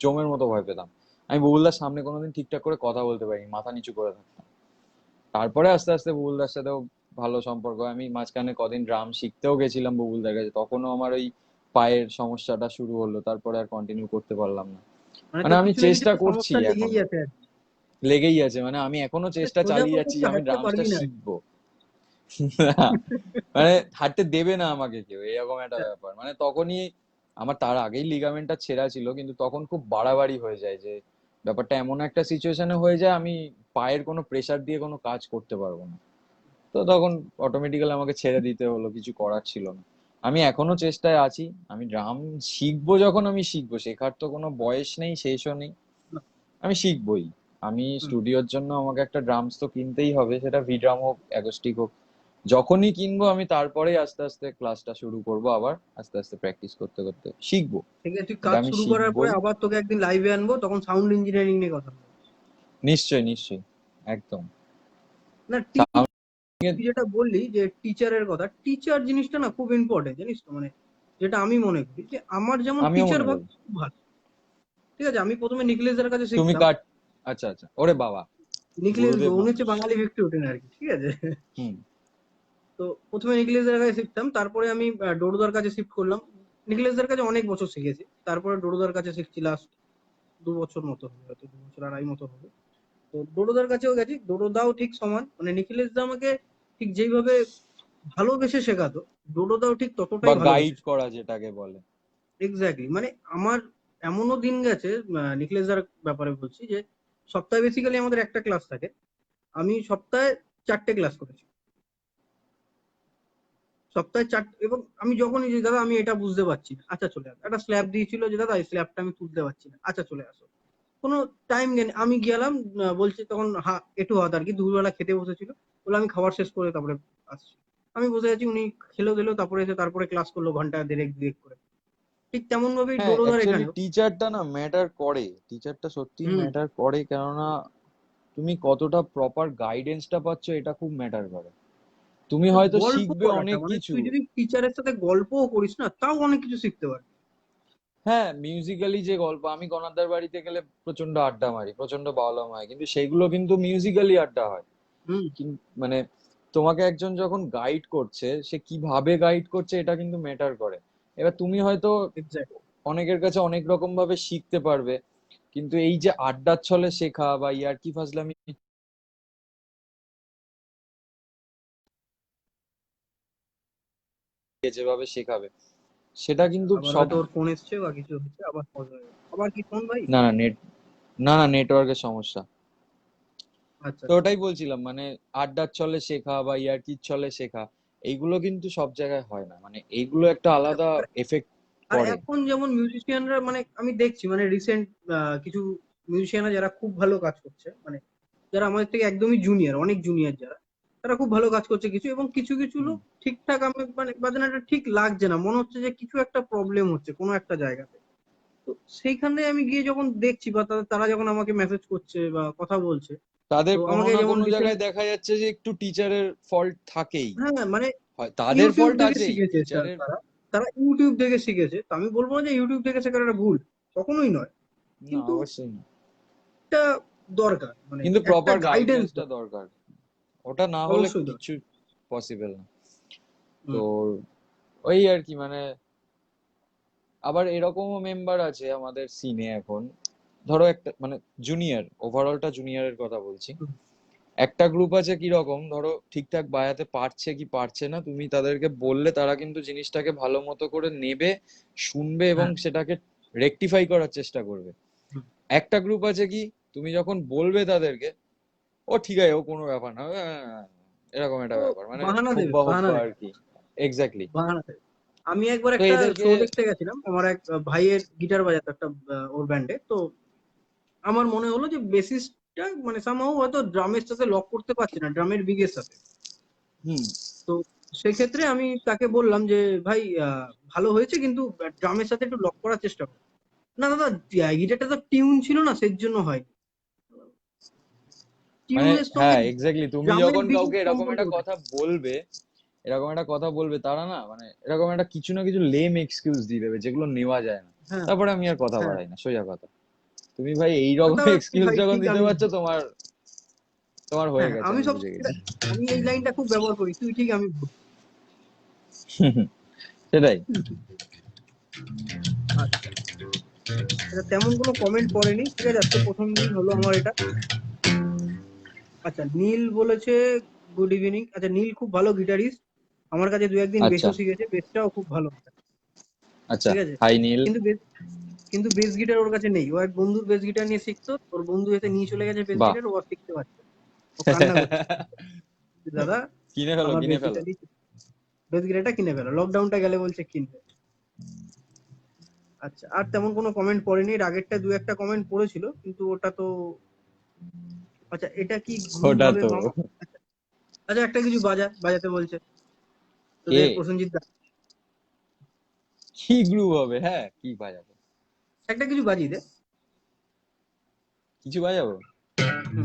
জমের মতো ভয় পেতাম। আমি বুবুলদার সামনে কোনোদিন ঠিকঠাক করে কথা বলতে পারিনি, মাথা নিচু করে থাকতাম। তারপরে আস্তে আস্তে বুবুলদার সাথেও ভালো সম্পর্ক। আমি মাঝখানে কদিন ড্রাম শিখতেও গেছিলাম বুবুলদার কাছে, তখনও আমার ওই পায়ের সমস্যাটা শুরু হলো, তারপরে আর কন্টিনিউ করতে পারলাম না। মানে মানে তোর আমি কিছু না কিছু চেষ্টা একটা করছি সমস্যা লেগেই এখনো, আছে আর কি। লেগেই আছে, মানে আমি এখনো মানে চেষ্টা সোজা চালিয়ে কথা যাচ্ছি তুই যে আমি হাঁটতে ড্রামসটা পারবি না আর কি। শিখবো। মানে হাঁটতে দেবে না আমাকে কেউ, এরকম একটা ব্যাপার। মানে তখনই আমার, তার আগেই লিগামেন্টটা ছেঁড়া ছিল, কিন্তু তখন খুব বাড়াবাড়ি হয়ে যায়, যে ব্যাপারটা এমন একটা সিচুয়েশনে হয়ে যায় আমি পায়ের কোনো প্রেসার দিয়ে কোনো কাজ করতে পারবো না। তো তখন অটোমেটিক্যালি আমাকে ছেড়ে দিতে হলো, কিছু করার ছিল না। আমি এখনো চেষ্টায় আছি, আমি ড্রাম শিখবো, যখন আমি শিখবো, শেখার তো কোনো বয়স নেই, শেষও নেই, আমি শিখবই। আমি হুম। স্টুডিওর জন্য আমাকে একটা ড্রামস তো কিনতেই হবে, সেটা ভি ড্রাম হোক, অ্যাকোস্টিক হোক। যখনই কিনবো আমি তারপরেই আস্তে আস্তে ক্লাসটা শুরু করব, আবার আস্তে আস্তে প্র্যাকটিস করতে করতে শিখবো। ঠিক আছে, তুই এটা কাজ আমি শুরু করার পরে শিখবই। আবার তোকে একদিন লাইভে আনবো, তখন সাউন্ড ইঞ্জিনিয়ারিং নিয়ে কথা বলবো। নিশ্চয়ই নিশ্চয়ই, একদম। না, Sound এর- তুই যেটা বললি যে টিচারের কথা, টিচার জিনিসটা না খুব ইম্পর্টেন্ট, জানিস তো। মানে যেটা আমি মনে করি যে আমার যেমন আমিও টিচার মনে ভাগ করি। খুব ভালো। ঠিক আছে, আমি প্রথমে নিখিলেশদের কাছে তুমি শিখতাম। কাট, আচ্ছা আচ্ছা, ওরে বাবা, নিখিলেশ গুরুদেব উনি হচ্ছে মানুষ। বাঙালি ভিক্টি ওঠেন আর কি, ঠিক আছে। হুম। তো প্রথমে নিখিলেশদের কাছে শিখতাম, তারপরে আমি ডোডোদার কাছে শিফট করলাম। নিখিলেশদের কাছে অনেক বছর শিখেছি, তারপরে ডোডোদার কাছে শিখছি লাস্ট 2 বছর মতো হবে, হয়তো 2 বছর আড়াই মতো হবে। তো ডোডোদার কাছেও গেছি, ডোডোদাও ঠিক সমান, মানে নিখিলেশ দা আমাকে ঠিক যেইভাবে ভালোবেসে শেখাতো, ডোডোদাও ঠিক বা ততটাই ভালোবেসে গাইড শেখাতো। করা যেটাকে বলে। এক্স্যাক্টলি, মানে আমার এমনও দিন গেছে, নিখিলেশ দার ব্যাপারে বলছি, যে সপ্তাহে বেসিক্যালি আমাদের একটা ক্লাস থাকে, আমি সপ্তাহে 4টে ক্লাস করেছি। সপ্তাহে 4, এবং আমি যখনই যে দাদা আমি এটা বুঝতে পারছি না, আচ্ছা চলে আসো। একটা স্ল্যাব দিয়েছিল যে দাদা এই স্ল্যাবটা আমি তুলতে পারছি না, আচ্ছা চলে আসো। কোনো টাইম নেই, আমি গেলাম, বলছে তখন একটু হাত আর কি, দুপুরবেলা খেতে বসেছিল, বলে আমি খাবার শেষ করে তারপরে আসছি। আমি বসে আছি, উনি খেলো দিলো, তারপরে এসে তারপরে ক্লাস করলো ঘন্টা দেড়েক দেড়েক করে। ঠিক তেমন ভাবেই হ্যাঁ, ডোডোদার অ্যাকচুয়ালি এখানেও। টিচারটা না ম্যাটার করে, টিচারটা সত্যি হুম। ম্যাটার করে, কেননা তুমি কতটা প্রপার গাইডেন্সটা পাচ্ছ এটা খুব ম্যাটার করে। তুমি তো হয়তো গল্প শিখবে করাটা অনেক মানে কিছু। তুই যদি টিচারের সাথে গল্পও করিস না, তাও অনেক কিছু শিখতে পারবি। হ্যাঁ, মিউজিক্যালি যে গল্প, আমি গণারদার বাড়িতে গেলে প্রচন্ড আড্ডা মারি, প্রচন্ড বাউলাম হয়, কিন্তু সেইগুলো কিন্তু মিউজিক্যালি আড্ডা হয়। হুম। মানে তোমাকে একজন যখন গাইড করছে, সে কিভাবে গাইড করছে এটা কিন্তু ম্যাটার করে। এবার তুমি হয়তো এক্স্যাক্ট। অনেকের কাছে অনেক রকম ভাবে শিখতে পারবে, কিন্তু এই যে আড্ডার ছলে শেখা বা ইয়ার্কি ফাজলামি যেভাবে শেখাবে, সেটা আচ্ছা, কিন্তু আবার সব হয়তো ওর ফোন এসছে বা কিছু হচ্ছে, আবার pause হয়ে গেল। আবার কি ফোন ভাই? না না নেট, না না নেটওয়ার্কের সমস্যা। আচ্ছা তো আচ্ছা। ওটাই বলছিলাম, মানে আড্ডার ছলে শেখা বা ইয়ার্কির ছলে শেখা, এইগুলো কিন্তু সব জায়গায় হয় না, মানে এইগুলো একটা হ্যাঁ, আলাদা এফেক্ট আর করে। এখন যেমন মিউজিশিয়ানরা, মানে আমি দেখছি, মানে রিসেন্ট কিছু মিউজিশিয়ানরা যারা খুব ভালো কাজ করছে, মানে যারা আমাদের থেকে একদমই জুনিয়র, অনেক জুনিয়র যারা, তারা খুব ভালো কাজ করছে কিছু, এবং কিছু কিছু হুম। লোক ঠিকঠাক, আমি মানে বাজনাটা ঠিক লাগছে না, মনে হচ্ছে যে কিছু একটা প্রবলেম হচ্ছে কোনো একটা জায়গাতে। তো সেইখানে আমি গিয়ে যখন দেখছি, বা তারা যখন আমাকে মেসেজ করছে বা কথা বলছে, তাদের তো কোনো আমাকে না যেমন কোনো রিসেন্ট, জায়গায় দেখা যাচ্ছে যে একটু টিচারের ফল্ট থাকেই। হ্যাঁ মানে হয় তাদের ইউটিউব ফল্ট থেকে আছেই, শিখেছে টিচারের। তারা, তারা ইউটিউব থেকে শিখেছে। তো আমি বলবো না যে ইউটিউব থেকে শেখার একটা ভুল, কখনোই নয়, না, কিন্তু অবশ্যই না। একটা দরকার, মানে কিন্তু একটা প্রপার গাইডেন্স গাইডেন্সটা দরকার। দরকার, ওটা না হলে অবশ্যই দরকার। কিছু পসিবল না। তো হুম। ওই আর কি, মানে আবার এরকমও মেম্বার আছে আমাদের সিনে এখন, ধরো একটা মানে জুনিয়র, ওভারঅলটা জুনিয়রের কথা বলছি। হুম। একটা গ্রুপ আছে কি রকম, ধরো ঠিকঠাক বাজাতে পারছে কি পারছে না, তুমি তাদেরকে বললে তারা কিন্তু জিনিসটাকে ভালো মতো করে নেবে, শুনবে এবং হ্যাঁ। সেটাকে রেকটিফাই করার চেষ্টা করবে। হুম। একটা গ্রুপ আছে কি, তুমি যখন বলবে তাদেরকে, ও ঠিক আছে, ও কোনো ব্যাপার না, এরকম একটা ও ব্যাপার, মানে বাহানা দেবে, হুব্বা বাহানা হুব্বা আর দেবে, কি। এক্স্যাক্টলি। বাহানা দেবে। আমি একবার তো একটা এদেরকে শো দেখতে গেছিলাম, আমার এক ভাইয়ের গিটার বাজাতো একটা, ওর ব্যান্ডে। তো আমার মনে হলো যে বেসিসটা মানে সামহাউ হয়তো ড্রামের সাথে লক করতে পারছে না, ড্রামের বিগের সাথে। হুম। তো সেক্ষেত্রে আমি তাকে বললাম যে ভাই, ভালো হয়েছে, কিন্তু ড্রামের সাথে একটু লক করার চেষ্টা করো। না দাদা, গিটারটা তো টিউন ছিল না, সেই জন্য হয়। মানে টিউনের সঙ্গে হ্যাঁ, এক্স্যাক্টলি, তুমি ড্রামের যখন বিশেষ কাউকে এরকম সম্পর্ক একটা ওঠে। কথা বলবে, এরকম একটা কথা বলবে, তারা না মানে এরকম একটা কিছু না কিছু লেম এক্সকিউজ দিয়ে দেবে যেগুলো নেওয়া যায় না। হ্যাঁ। তারপরে আমি আর কথা হ্যাঁ। বাড়াই না, সোজা কথা। তুমি ভাই এইরকম ওটা কি এক্সকিউজ ভাই যখন ঠিক, দিতে আমি পারছো, তোমার তোমার হয়ে হ্যাঁ গেছে, আমি আমি সব বুঝে গেছি। আমি এই লাইনটা খুব ব্যবহার করি, তুই ঠিক আমি ভুল। সেটাই। আচ্ছা আচ্ছা, তেমন কোনো কমেন্ট পড়েনি, ঠিক আছে, আজকে প্রথম দিন হলো আমার এটা। আচ্ছা নীল বলেছে গুড ইভিনিং। আচ্ছা নীল খুব ভালো গিটারিস্ট, আমার কাছে দু একদিন আচ্ছা বেসও শিখেছে, বেসটাও খুব ভালো, আচ্ছা, ঠিক আছে। হাই নীল। কিন্তু কিন্তু বেস গিটার ওর কাছে নেই, ও এক বন্ধুর বেস গিটার নিয়ে শিখতো, ওর বন্ধু এসে নিয়ে চলে গেছে বেস বাহ। গিটার, ও আর শিখতে পারছে না। ও কান্না করছে, যে, দাদা কিনে ফেলো, আমার কিনে বেস ফেলো। গিটারটা কিনে ফেলো, লকডাউনটা গেলে বলছে কিনবে। আচ্ছা আর তেমন কোনো কমেন্ট পড়েনি, এর আগেরটা দু একটা কমেন্ট পড়েছিল কিন্তু ওটা তো। আচ্ছা এটা কি গ্রুপ ওটা হবে তো। মামা? আচ্ছা একটা কিছু বাজাতে বলছে কে? তোদের প্রসেনজিৎ দা, কি গ্রুপ হবে? হ্যাঁ, কি বাজাবো? একটা কিছু বাজিয়ে দে। কিছু বাজাবো?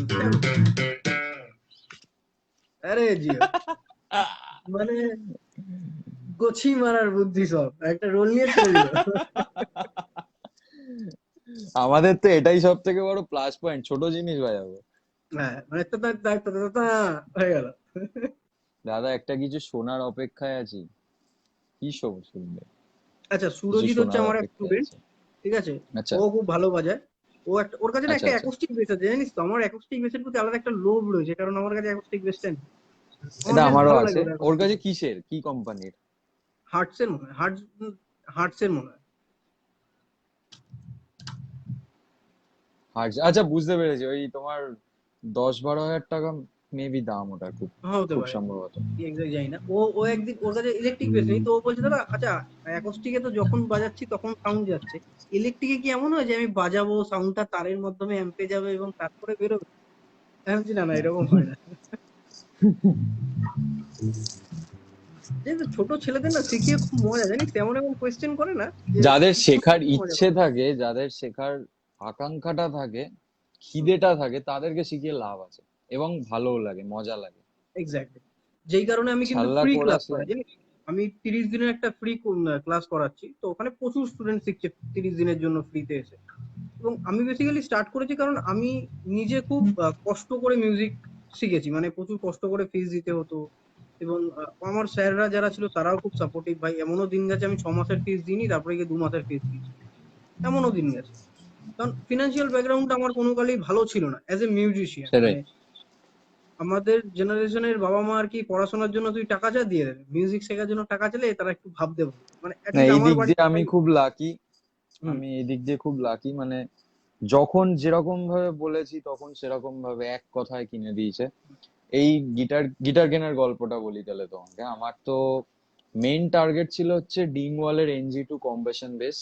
কেন? আরে জিও, মানে গোছি মারার বুদ্ধি সব, একটা রোল নিয়ে ছেড়ে দিল। আমাদের তো এটাই সব থেকে বড় প্লাস পয়েন্ট, ছোট জিনিস বাজাবো। হ্যাঁ মানে হয়ে গেল। দাদা একটা কিছু শোনার অপেক্ষায় আছি। কি শুনবে? আচ্ছা কিছু সুরজিৎ হচ্ছে শোনার আমার এক অপেক্ষায় স্টুডেন্ট, আছে। ঠিক আছে, আচ্ছা ও খুব ভালো বাজায়। ও একটা, ওর কাছে না আচ্ছা একটা আচ্ছা। অ্যাকোস্টিক বেস আছে জানিস তো, আমার অ্যাকোস্টিক বেসের প্রতি আলাদা একটা লোভ রয়েছে, কারণ আমার কাছে অ্যাকোস্টিক বেসটা নেই। আমার এটা বেশ আমারও ভালো লাগে আছে। ওর ওর অ্যাকোস্টিক। কাছে কিসের, কি কোম্পানির? হার্টসের মনে হয়, হার্টসের মনে হয়। আচ্ছা বুঝতে পেরেছি, ওই তোমার 10-12 হাজার টাকা মেবি দাম ওটা, খুব হ্যাঁ হতে খুব পারে, সম্ভবত। এক্সাক্ট জানি না। ও একদিন ওর কাছে ইলেকট্রিক বেস নেই, তো ও বলছে দাদা আচ্ছা অ্যাকোস্টিকে তো যখন বাজাচ্ছি তখন সাউন্ড যাচ্ছে, ইলেকট্রিকে কি এমন হয় যে আমি বাজাবো সাউন্ডটা তারের মাধ্যমে অ্যাম্পে যাবে এবং তারপরে বেরোবে? আমি বলছি না না এরকম হয় না। যেহেতু ছোট ছেলেদের না শিখিয়ে খুব মজা, জানিস এমন এমন কোয়েশ্চেন করে না যে যাদের সত্যি শেখার খুব মজা ইচ্ছে পাবে। থাকে, যাদের শেখার আকাঙ্ক্ষাটা থাকে, খিদেটা থাকে, তাদেরকে শিখিয়ে লাভ আছে এবং ভালোও লাগে, মজা লাগে। এক্স্যাক্টলি, যেই কারণে আমি কিন্তু ছাল্লা ফ্রি ক্লাস কোরাসে। করাই জানিস। আমি 30 দিনের একটা ফ্রি ক্লাস করাচ্ছি, তো ওখানে প্রচুর স্টুডেন্ট শিখছে 30 দিনের জন্য ফ্রিতে এসে। এবং আমি বেসিক্যালি স্টার্ট করেছি কারণ আমি নিজে খুব কষ্ট করে মিউজিক শিখেছি, মানে প্রচুর কষ্ট করে ফিস দিতে হতো। এবং আমার স্যাররা যারা ছিল তারাও খুব সাপোর্টিভ, ভাই এমনও দিন গেছে আমি 6 মাসের ফিস দিইনি, তারপরে গিয়ে 2 মাসের ফিস দিয়েছি, এমনও দিন গেছে। কারণ ফিনান্সিয়াল ব্যাকগ্রাউন্ড আমার কোনো কালেই ভালো ছিল না অ্যাজ এ মিউজিশিয়ান, সেটাই। মানে আমাদের জেনারেশনের বাবা মা আর কি পড়াশোনার জন্য তুই টাকা চা দিয়ে দেবে, মিউজিক শেখার জন্য টাকা চাইলে তারা একটু ভাবতে পারে, মানে না, অ্যাটলিস্ট এই আমার দিক বাড়িতে দিয়ে আমি সবাই। খুব লাকি। হুম। আমি এই দিক দিয়ে খুব লাকি, মানে যখন যেরকম ভাবে বলেছি তখন সেরকম ভাবে এক কথায় কিনে দিয়েছে। এই গিটার গিটার কেনার গল্পটা বলি তাহলে তোমাকে। আমার তো মেইন টার্গেট ছিল হচ্ছে ডিংওয়ালের NG2 কম্প্রেশন বেস,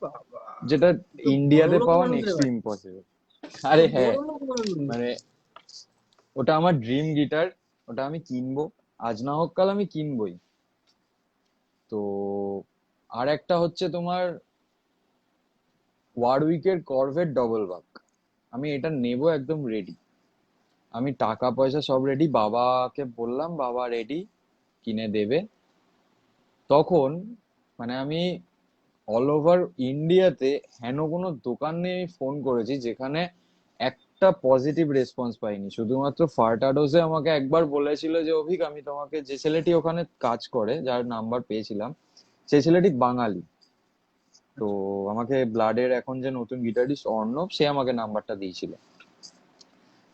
বাবা, যেটা তুই তো বড় ইন্ডিয়াতে লোক পাওয়া মানুষ রে নেক্সট টু ভাই, ইম্পসিবল। তুই আরে তো হ্যাঁ, বড় লোক মানুষ। মানে ওটা আমার ড্রিম গিটার। ওটা আমি কিনবো, আজ না হোক কাল আমি কিনবোই। তো আর একটা হচ্ছে তোমার ওয়ারউইকের করভেট ডবল বাক, আমি এটা নেবো, একদম রেডি। আমি টাকা পয়সা সব রেডি, বাবাকে বললাম, বাবা রেডি, কিনে দেবে। তখন মানে আমি অল ওভার ইন্ডিয়াতে হেন কোনো দোকান নেই ফোন করেছি যেখানে একটা পজিটিভ রেসপন্স পাইনি। শুধুমাত্র ফার্টাডোসে আমাকে একবার বলেছিল যে অভিক, আমি তোমাকে, যে ছেলেটি ওখানে কাজ করে, যার নাম্বার পেয়েছিলাম, সেই ছেলেটি বাঙালি। তো আমাকে ব্লাডের এখন যে নতুন গিটারিস্ট অর্ণব, সে আমাকে নাম্বারটা দিয়েছিল।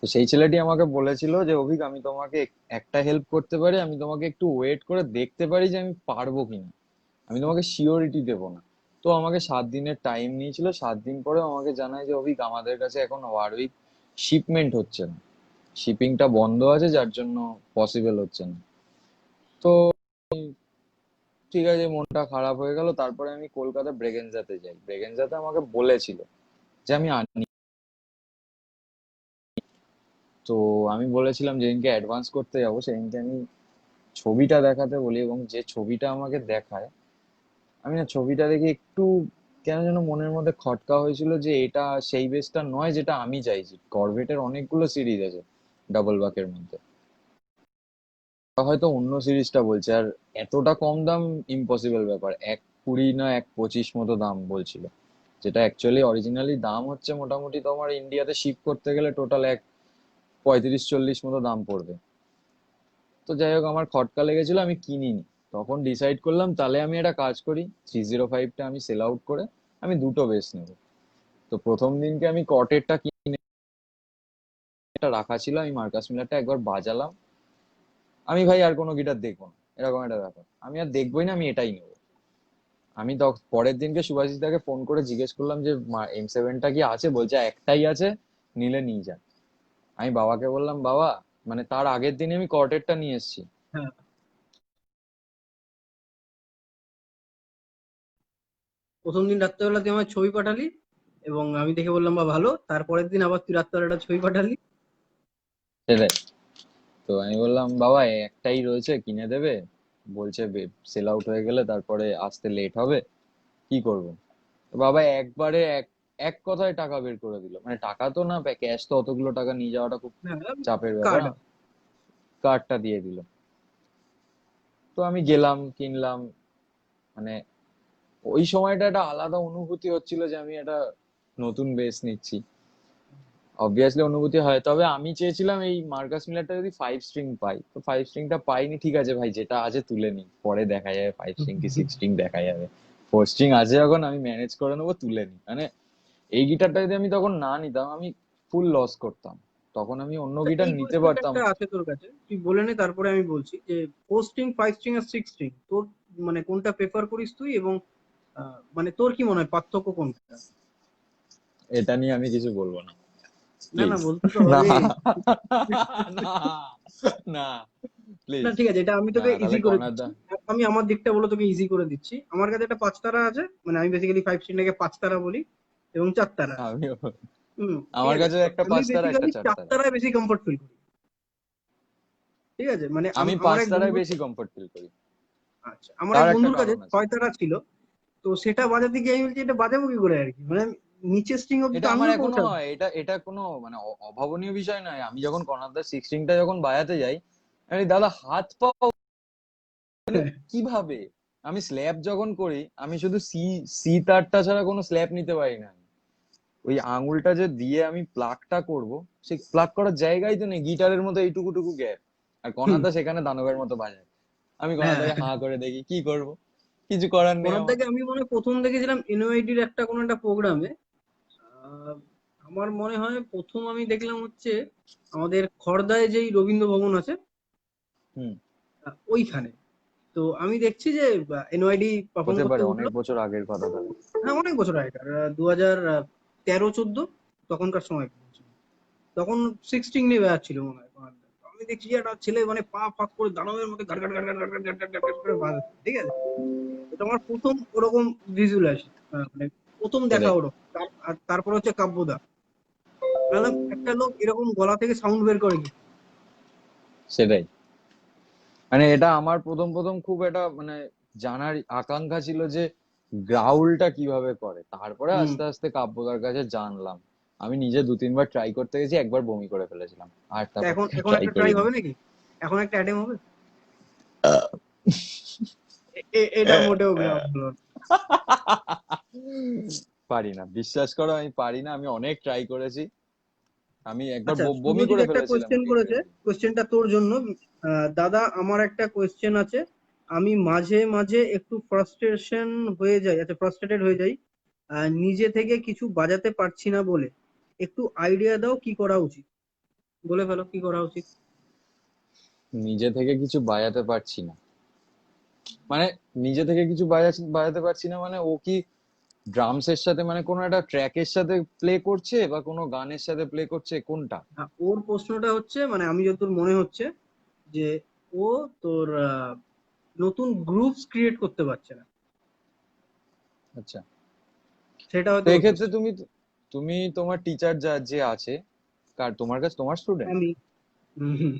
তো সেই ছেলেটি আমাকে বলেছিল যে অভিক, আমি তোমাকে একটা হেল্প করতে পারি, আমি তোমাকে একটু ওয়েট করে দেখতে পারি যে আমি পারবো কিনা, আমি তোমাকে শিওরিটি দেবো না। তো আমাকে 7 দিনের টাইম নিয়েছিল, 7 দিন পরে আমাকে জানায় যে অভিক, আমাদের কাছে এখন ওয়ারউইক শিপমেন্ট হচ্ছে না, শিপিংটা বন্ধ আছে, যার জন্য পসিবল হচ্ছে না। তো ঠিক আছে, মনটা খারাপ হয়ে গেল। তারপরে আমি কলকাতা ব্রেগেনজাতে যাই। ব্রেগেনজাতে আমাকে বলেছিল যে আমি আনি। তো আমি বলেছিলাম যেদিনকে অ্যাডভান্স করতে যাবো সেদিনকে আমি ছবিটা দেখাতে বলি, এবং যে ছবিটা আমাকে দেখায়, আমি না ছবিটা দেখে একটু কেন যেন মনের মধ্যে খটকা হয়েছিল যে এটা সেই বেসটা নয় যেটা আমি চাইছি। করভেটের অনেকগুলো সিরিজ আছে ডাবল বাকের মধ্যে, ওরা হয়তো অন্য সিরিজটা বলছে, আর এতটা কম দাম ইম্পসিবল ব্যাপার। 1.20 না 1.25 মতো দাম বলছিল, যেটা অ্যাকচুয়ালি অরিজিনালি দাম হচ্ছে মোটামুটি তোমার ইন্ডিয়াতে শিপ করতে গেলে টোটাল 35-40 মতো দাম পড়বে। তো যাই হোক, আমার খটকা লেগেছিল, আমি কিনিনি। তখন ডিসাইড করলাম তাহলে আমি একটা কাজ করি, 305টা আমি সেল আউট করে আমি দুটো বেস নেবো। তো প্রথম দিনকে আমি কটেরটা কিনে এটা রাখা ছিল, আমি মার্কাস মিলারটা একবার বাজালাম। আমি ভাই আর কোনো গিটার দেখবো না, এরকম একটা ব্যাপার, আমি আর দেখবোই না, আমি এটাই নেবো। আমি তো পরের দিনকে সুভাষিস দাকে ফোন করে জিজ্ঞেস করলাম যে M7টা কি আছে, বলছে একটাই আছে, নিলে নিয়ে যান। আমি বাবাকে বললাম, বাবা, মানে তার আগের দিনে আমি কর্টেরটা নিয়ে এসেছি। হ্যাঁ, প্রথম দিন রাত্রেবেলা তুই আমার ছবি পাঠালি এবং আমি দেখে বললাম বা ভালো, তারপরের দিন আবার তুই রাত্রেবেলা একটা ছবি পাঠালি। সেটাই। তো আমি বললাম, বাবা একটাই রয়েছে, কিনে দেবে? বলছে সেল আউট হয়ে গেলে তারপরে আসতে লেট হবে, কি করব? তো বাবা একবারে এক এক কথায় টাকা বের করে দিল, মানে টাকা তো না, ক্যাশ তো অতগুলো টাকা নিয়ে যাওয়াটা খুব হ্যাঁ, চাপের ব্যাপার। কার্ড। কার্ডটা দিয়ে দিল। তো আমি গেলাম, কিনলাম। মানে ওই সময়টা একটা আলাদা অনুভূতি হচ্ছিল যে আমি একটা নতুন বেস নিচ্ছি। অবভিয়াসলি অনুভূতি হয়, তবে আমি চেয়েছিলাম এই মার্কাস মিলারটা যদি 5 স্ট্রিং পাই। তো 5 স্ট্রিংটা পাইনি, ঠিক আছে ভাই, যেটা আছে তুলে নি, পরে দেখা যাবে 5 স্ট্রিং কি 6 স্ট্রিং দেখা যাবে। 4 স্ট্রিং আছে যখন, আমি ম্যানেজ করে নেবো, তুলে নি। মানে এই গিটারটা যদি আমি তখন না নিতাম, আমি ফুল লস করতাম। তখন আমি অন্য আচ্ছা, গিটার এই নিতে কোয়েশ্চেনটা পারতাম। একটা আছে তোর কাছে, তুই বলে নে তারপরে আমি বলছি যে 4 স্ট্রিং, 5 স্ট্রিং আর 6 স্ট্রিং তোর মানে কোনটা প্রেফার করিস তুই, এবং মানে তোর কি মনে হয় পার্থক্য কোনটা? এটা নিয়ে আমি কিছু বলবো না, না না, প্লিজ। বলতে তো না, হবে। না, না, না প্লিজ। ঠিক আছে, এটা আমি না, তোকে ইজি তাহলে করে কর্নার দিচ্ছি। দা। আমি আমার দিকটা বলে তোকে ইজি করে দিচ্ছি। আমার কাছে একটা 5 তারা আছে, মানে আমি বেসিক্যালি 5 স্ট্রিংটাকে 5 তারা বলি, এবং 4 তারা আছে। আমিও, ঠিক আমার আছে, কাছে তো একটা আমি 5 তারা, একটা বেসিক্যালি 4 তারা। 4 তারায় বেশি কমফর্ট ফিল করি। ঠিক আছে, মানে আমি আমার পাঁচ এক তারায় বন্ধু, বেশি কমফর্ট ফিল করি। আচ্ছা, আমার এক তার একটা বন্ধুর কাছে কারণ আছে। 6 তারা ছিল। তো সেটা বাজাতে গিয়ে আমি বলছি এটা বাজাবো কি করে আর কি, মানে নিচের স্ট্রিং অব্দি এটা তো আমার আমিও এখনো, পৌঁছাবো। এটা এটা কোনো মানে অভাবনীয় বিষয় নয়। আমি যখন কর্নার 16টা যখন বাজাতে যাই, আরে দাদা হাত পা, মানে কিভাবে, আমি স্ল্যাপ যখন করি, আমি শুধু সি সি তারটা ছাড়া কোনো স্ল্যাপ নিতে পারি না। ওই আঙুলটা যে দিয়ে আমি প্লাগটা করব, সেই প্লাগ করার জায়গাই তো নেই, গিটারের মতো এইটুকু টুকু গ্যাপ। আর হুম, কর্নারদা সেখানে দানবের মতো বাজায়। আমি হ্যাঁ। কর্নারদাকে হাঁ করে দেখি, কি করব, কিছু করার নেই আমার। ওনারটাকে আমি মনে হয় প্রথম দেখেছিলাম এনওআইডির একটা কোনো একটা প্রোগ্রামে। আমার মনে হয় প্রথম আমি দেখলাম হচ্ছে আমাদের খড়দায় যেই রবীন্দ্র ভবন আছে, হুম। ওইখানে। তো আমি দেখছি যে এনওআইডি পারফর্ম হতে করতে পারে, উঠলো। অনেক বছর আগের কথা তাহলে। হ্যাঁ, অনেক বছর আগেকার, 2013-14 তখনকার সময় বলছি। তখন 6 স্ট্রিং নিয়ে বেড়াচ্ছিল মনে হয় ওনারটা। তো আমি দেখছি যে একটা ছেলে মানে পা ফাঁক করে দানবের মধ্যে গাট গাট গাট গাট গাট গাট গাট গাট গাট গাট করে বাজাচ্ছে, ঠিক আছে। এটা আমার প্রথম ওরকম ভিজুয়াল আসে, মানে প্রথম দেখা সেটাই, ওরকম। আর তারপর হচ্ছে কাব্যদা। বললাম একটা লোক এরকম গলা থেকে সাউন্ড বের করে কি? সেটাই। মানে এটা আমার প্রথম প্রথম খুব একটা মানে জানার আকাঙ্ক্ষা ছিল যে গ্রাউলটা কিভাবে করে। তারপরে হুম। আস্তে আস্তে কাব্যদার কাছে জানলাম। আমি নিজে 2-3 বার ট্রাই করতে গেছি, একবার বমি করে ফেলেছিলাম, আর তা তারপর এখন এখন ট্রাই একটা ট্রাই করিনি। হবে নাকি? এখন একটা অ্যাটেম হবে? এটা মোটেও গ্রাউন্ড হলো না। পারি না, বিশ্বাস করো, আমি পারি না। আমি অনেক ট্রাই করেছি। আমি একবার আচ্ছা, বমি শুভজিৎ করে একটা ফেলেছিলাম কোয়েশ্চেন করেছে, লিটারেলি। কোয়েশ্চেনটা তোর জন্য। দাদা, আমার একটা কোয়েশ্চেন আছে। আমি মাঝে মাঝে একটু ফ্রাস্ট্রেশন হয়ে যাই, আচ্ছা ফ্রাস্ট্রেটেড হয়ে যাই, নিজে থেকে কিছু বাজাতে পারছি না বলে। একটু আইডিয়া দাও কি করা উচিত। বলে ফেলো কি করা উচিত। নিজে থেকে কিছু বাজাতে পারছি না, মানে নিজে থেকে কিছু বাজাতে পারছি না, মানে ও কি ড্রামস এর সাথে, মানে কোনো একটা ট্র্যাকের সাথে প্লে করছে বা কোনো গানের সাথে প্লে করছে, কোনটা? ওর প্রশ্নটা হচ্ছে, মানে আমি যতদূর মনে হচ্ছে যে ও তোর নতুন গ্রুপস ক্রিয়েট করতে পারছে না, আচ্ছা। সেটা তো হয়তো ওর এক্ষেত্রে কোয়েশ্চেন। তুমি তুমি তোমার টিচার যা যে আছে, তোমার কাছে তোমার স্টুডেন্ট? আমি হুম, হুম,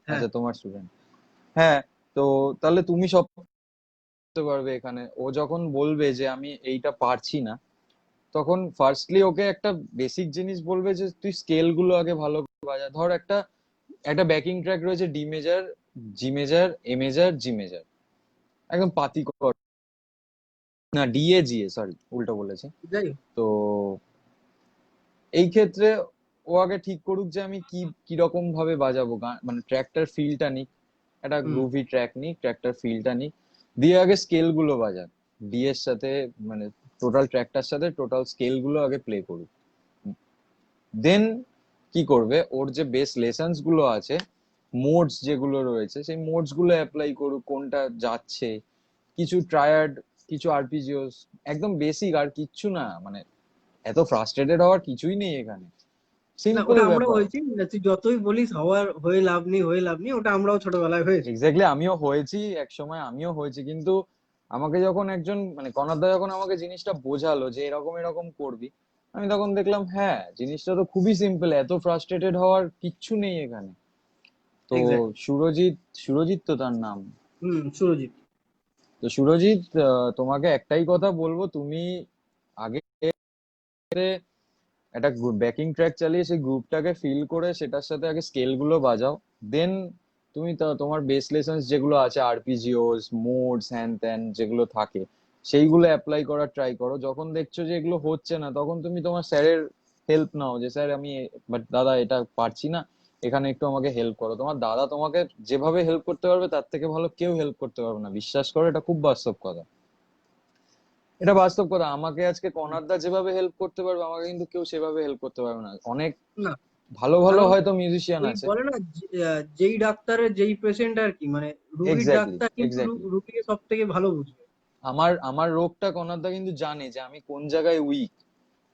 হ্যাঁ। আচ্ছা, তোমার স্টুডেন্ট। হ্যাঁ। তো তাহলে তুমি সব করতে পারবে এখানে। ও যখন বলবে যে আমি এইটা পারছি না, তখন ফার্স্টলি ওকে একটা বেসিক জিনিস বলবে যে তুই স্কেল গুলো আগে ভালো করে বাজা। ধর একটা একটা ব্যাকিং ট্র্যাক রয়েছে, ডি মেজার, জি মেজার, এ মেজার, জি মেজার, একদম পাতি কর, না D A G A, sorry উল্টো বলেছি। যাই হোক। তো এই ক্ষেত্রে ও আগে ঠিক করুক যে আমি কিরকম ভাবে বাজাবো গান, মানে ট্র্যাকটার ফিলটা নিক, একটা হুম গ্রুভি ট্র্যাক নিক, ট্র্যাকটার ফিলটা নিক, দিয়ে আগে স্কেল গুলো বাজাক, ডি এর সাথে, মানে টোটাল ট্র্যাকটার সাথে টোটাল স্কেল গুলো আগে প্লে করুক। দেন কি করবে, ওর যে বেস লেসন্স গুলো আছে, মোডস যেগুলো রয়েছে, সেই মোডস গুলো অ্যাপ্লাই করুক, কোনটা যাচ্ছে, কিছু ট্রায়াড, কিছু আরপিজিওস, একদম বেসিক, আর কিচ্ছু না, মানে এত ফ্রাস্ট্রেটেড হওয়ার কিছুই নেই এখানে, না সিম্পল ওটা আমরাও ব্যাপার। হয়েছি, না তুই যতই বলিস হওয়ার হয়ে লাভ নেই হয়ে লাভ নেই, ওটা আমরাও ছোটবেলায় হয়েছে। এক্স্যাক্টলি, আমিও হয়েছি, এক সময় আমিও হয়েছি, কিন্তু আমাকে যখন একজন, মানে কনাদা যখন আমাকে জিনিসটা বোঝালো যে এরকম এরকম করবি, আমি তখন দেখলাম হ্যাঁ জিনিসটা তো খুবই সিম্পল, এত ফ্রাস্ট্রেটেড হওয়ার কিচ্ছু নেই এখানে। তো এক্স্যাক্টলি। সুরজিৎ, সুরজিৎ তো তার নাম। সুরজিৎ। তো সুরজিৎ, তোমাকে একটাই কথা বলবো, তুমি আগে একটা ব্যাকিং ট্র্যাক চালিয়ে সেই গ্রুপটাকে ফিল করে সেটার সাথে আগে স্কেল গুলো বাজাও। দেন তুমি তোমার বেস লেসন্স যেগুলো আছে, আরপিজিওস, মোডস, হ্যান ত্যান যেগুলো থাকে, সেইগুলো অ্যাপ্লাই করার ট্রাই করো। যখন দেখছো যে এগুলো হচ্ছে না, তখন তুমি তোমার স্যারের হেল্প নাও, যে স্যার আমি বাট দাদা এটা পারছি না, এখানে একটু আমাকে হেল্প করো। তোমার দাদা তোমাকে যেভাবে হেল্প করতে পারবে তার থেকে ভালো কেউ হেল্প করতে পারবে না, বিশ্বাস করো, এটা খুব বাস্তব কথা। এটা বাস্তব কথা, আমাকে আজকে কনাদদা যেভাবে হেল্প করতে পারবে, আমাকে কিন্তু কেউ সেভাবে হেল্প করতে পারবে না। অনেক না ভালো ভালো কারণ হয়তো মিউজিশিয়ান ওই আছে। বলে না যেই ডাক্তারের যেই পেশেন্ট আর কি, মানে রুগীর এক্স্যাক্টলি, ডাক্তার কিন্তু এক্স্যাক্টলি। রুগীকে সব থেকে ভালো বুঝবে। আমার আমার রোগটা কনাদদা কিন্তু জানে যে আমি কোন জায়গায় উইক,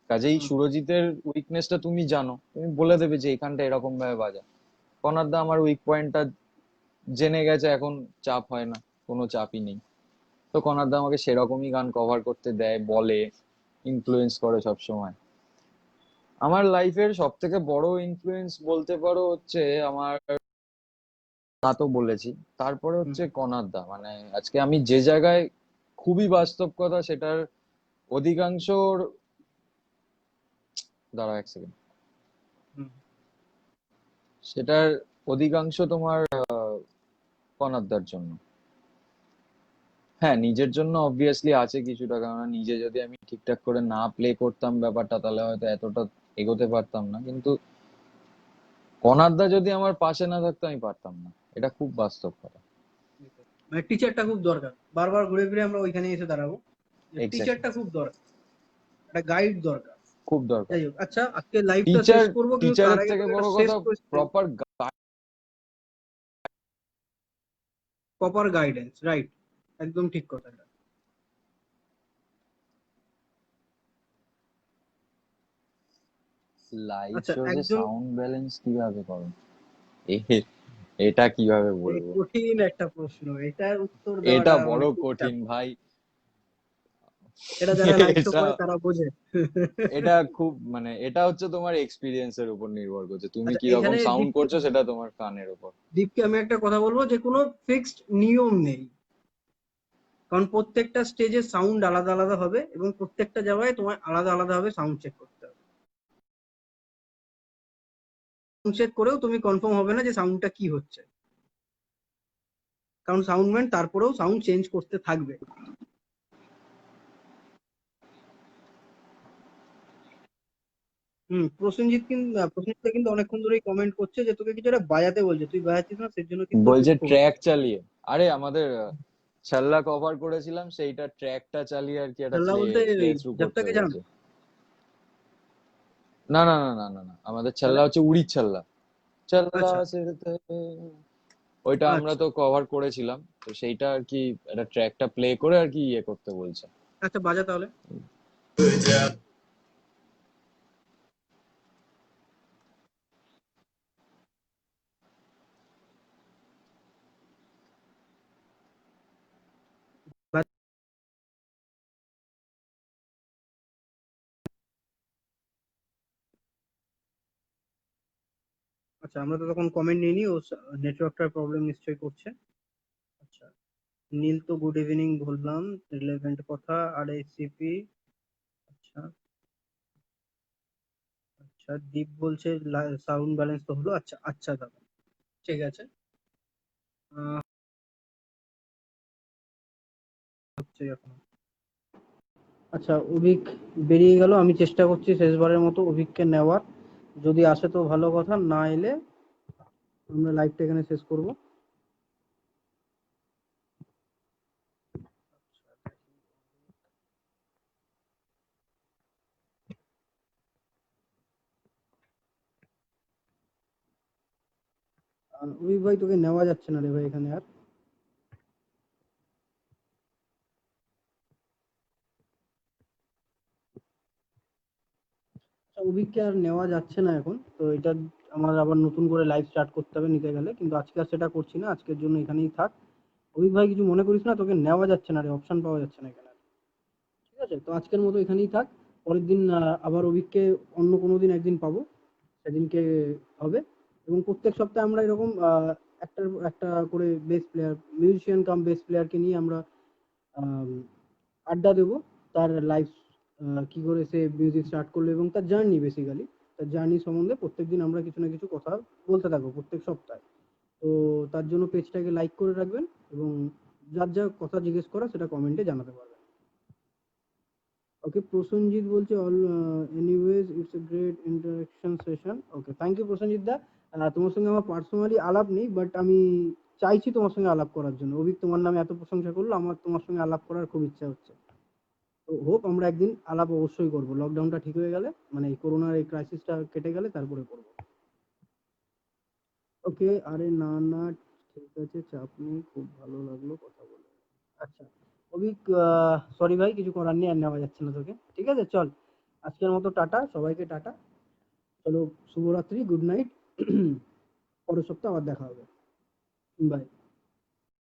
কাজেই হুম, সুরজিতের উইকনেসটা তুমি জানো, তুমি বলে দেবে যে এখানটা এরকম ভাবে বাজা। কনাদদা আমার উইক পয়েন্টটা জেনে গেছে, এখন চাপ হয় না, কোনো চাপই নেই। তো কনাদদা আমাকে সেরকমই গান কভার করতে দেয়, বলে, ইনফ্লুয়েন্স করে সব সময়। আমার লাইফের সব থেকে বড় ইনফ্লুয়েন্স বলতে পারো হচ্ছে আমার মা, তো বলেছি, তারপরে হুম, হচ্ছে কনাদদা। মানে আজকে আমি যে জায়গায়, খুবই বাস্তব কথা, সেটার অধিকাংশ, দাঁড়াও এক সেকেন্ড, হুম। সেটার অধিকাংশ তোমার কনাদদার জন্য। হ্যাঁ, নিজের জন্য অবভিয়াসলি আছে কিছুটা, কারণ নিজে যদি আমি ঠিকঠাক করে না প্লে করতাম ব্যাপারটা, তাহলে হয়তো এতটা এগোতে পারতাম না। কিন্তু কনাদদা যদি আমার পাশে না থাকতো, আমি পারতাম না, এটা খুব বাস্তব কথা। মানে টিচারটা খুব দরকার, বারবার ঘুরে ফিরে আমরা ওইখানে এসে দাঁড়াবো, যে এক্স্যাক্টলি, টিচারটা খুব দরকার, একটা গাইড দরকার। খুব দরকার। যাই হোক, আচ্ছা আজকে লাইভটা টিচার, শেষ করবো, কিন্তু তার টিচারের আগে থেকে তোকে বড় একটা শেষ কথা, question. Proper proper guidance, right, একদম ঠিক কথা এটা। লাইভ আচ্ছা শোতে একজন, সাউন্ড ব্যালেন্স কিভাবে করো, এ- এটা কিভাবে এই বলবো, কঠিন একটা প্রশ্ন, এটার উত্তর দেওয়াটা এটা বড় মানে খুব চাপ। কঠিন ভাই। এটা যারা লাইভ শো এটা করে তারা বোঝে। এটা খুব, মানে এটা হচ্ছে তোমার এক্সপিরিয়েন্সের উপর নির্ভর করছে, তুমি আচ্ছা কি রকম এখানে সাউন্ড দীপকে, করছো সেটা তোমার কানের উপর। দীপকে আমি একটা কথা বলবো, যে কোনো ফিক্সড নিয়ম নেই, কারণ প্রত্যেকটা স্টেজে সাউন্ড আলাদা আলাদা হবে, এবং প্রত্যেকটা জায়গায় তোমার আলাদা আলাদা ভাবে সাউন্ড চেক করতে হবে। সাউন্ড চেক করেও তুমি কনফার্ম হবে না যে সাউন্ডটা কি হচ্ছে, কারণ সাউন্ডম্যান তারপরেও সাউন্ড চেঞ্জ করতে থাকবে। প্রসেনজিৎ কিন্তু, প্রসেনজিৎ কিন্তু অনেকক্ষণ ধরেই কমেন্ট করছে যে তোকে কিছু একটা বাজাতে বলছে, তুই বাজাচ্ছিস না, সেজন্য কিন্তু বলছে দুঃখ ট্র্যাক হচ্ছে। চালিয়ে, আরে আমাদের ছাল্লা কভার করেছিলাম, সেইটা ট্র্যাকটা চালিয়ে আর কি একটা খেলনা প্লে বলতে প্লে ওই থ্রু করতে যাত্রাকে জান। বলছে। না না না না না না, আমাদের তাহলে ছাল্লা হচ্ছে উড়ির ছাল্লা, ছাল্লা আচ্ছা, ছেড়েতে, ওইটা আমরা আচ্ছা, তো কভার করেছিলাম, তো সেইটা আর কি একটা ট্র্যাকটা প্লে করে আর কি ইয়ে করতে বলছে। আচ্ছা বাজা তাহলে। আচ্ছা আমরা তো তখন কমেন্ট নিইনি, ও নেটওয়ার্কটার প্রবলেম নিশ্চয়ই করছে। আচ্ছা, নীল তো গুড ইভিনিং বললাম, রিলেভেন্ট কথা, আর এসিপি। আচ্ছা, আচ্ছা দীপ বলছে সাউন্ড ব্যালেন্স তো হলো, আচ্ছা আচ্ছা দাদা, ঠিক আছে। আহ, হচ্ছে এখন। আচ্ছা অভিক বেরিয়ে গেল, আমি চেষ্টা করছি শেষবারের মতো অভিককে নেওয়ার। যদি আসে তো ভালো কথা, না এলে আমরা লাইভটা এখানে শেষ করব। অভিক ভাই তোকে নেওয়া যাচ্ছে না রে ভাই এখানে আর। অভিককে আর নেওয়া যাচ্ছে না এখন, তো এটা আমার আবার নতুন করে লাইভ স্টার্ট করতে হবে নিতে গেলে, কিন্তু আজকে আর সেটা করছি না, আজকের জন্য এখানেই থাক। অভিক ভাই কিছু মনে করিস না, তোকে নেওয়া যাচ্ছে না রে, অপশন পাওয়া যাচ্ছে না এখানে আর। ঠিক আছে, তো আজকের মতো এখানেই থাক। পরের দিন আবার অভিককে অন্য কোনো দিন একদিন পাবো, সেদিনকে হবে। এবং প্রত্যেক সপ্তাহে আমরা এরকম একটা একটা করে বেস প্লেয়ার, মিউজিশিয়ান কাম বেস প্লেয়ারকে নিয়ে আমরা আম, আড্ডা দেবো। তার লাইফ কি করে সে মিউজিক স্টার্ট করলো এবং তার জার্নি, বেসিক্যালি তার জার্নি সম্বন্ধে প্রত্যেকদিন আমরা কিছু না কিছু কথা বলতে থাকবো প্রত্যেক সপ্তাহে। তো তার জন্য পেজটাকে লাইক করে রাখবেন এবং যার যা কথা জিজ্ঞেস করা সেটা কমেন্টে জানাতে পারবেন। ওকে, প্রসেনজিৎ বলছে all anyways it's a great interaction session. Okay, thank you Prosenjit দা। তোমার সঙ্গে আমার পার্সোনালি আলাপ নেই, বাট আমি চাইছি তোমার সঙ্গে আলাপ করার জন্য। অভিক তোমার নামে এত প্রশংসা করলো, আমার তোমার সঙ্গে আলাপ করার খুব ইচ্ছা হচ্ছে। তো হোপ আমরা একদিন আলাপ অবশ্যই করবো, লকডাউনটা ঠিক হয়ে গেলে, মানে এই করোনার এই ক্রাইসিসটা কেটে গেলে তারপরে করবো। ওকে, আরে না না, ঠিক আছে, চাপ নেই, খুব ভালো লাগলো কথা বলে। আচ্ছা অভিক, সরি ভাই, কিছু করার নেই, আর নেওয়া যাচ্ছে না তোকে। ঠিক আছে, চল আজকের মতো টাটা, সবাইকে টাটা। চলো, শুভরাত্রি, গুড নাইট। পরের সপ্তাহে আবার দেখা হবে। বাই।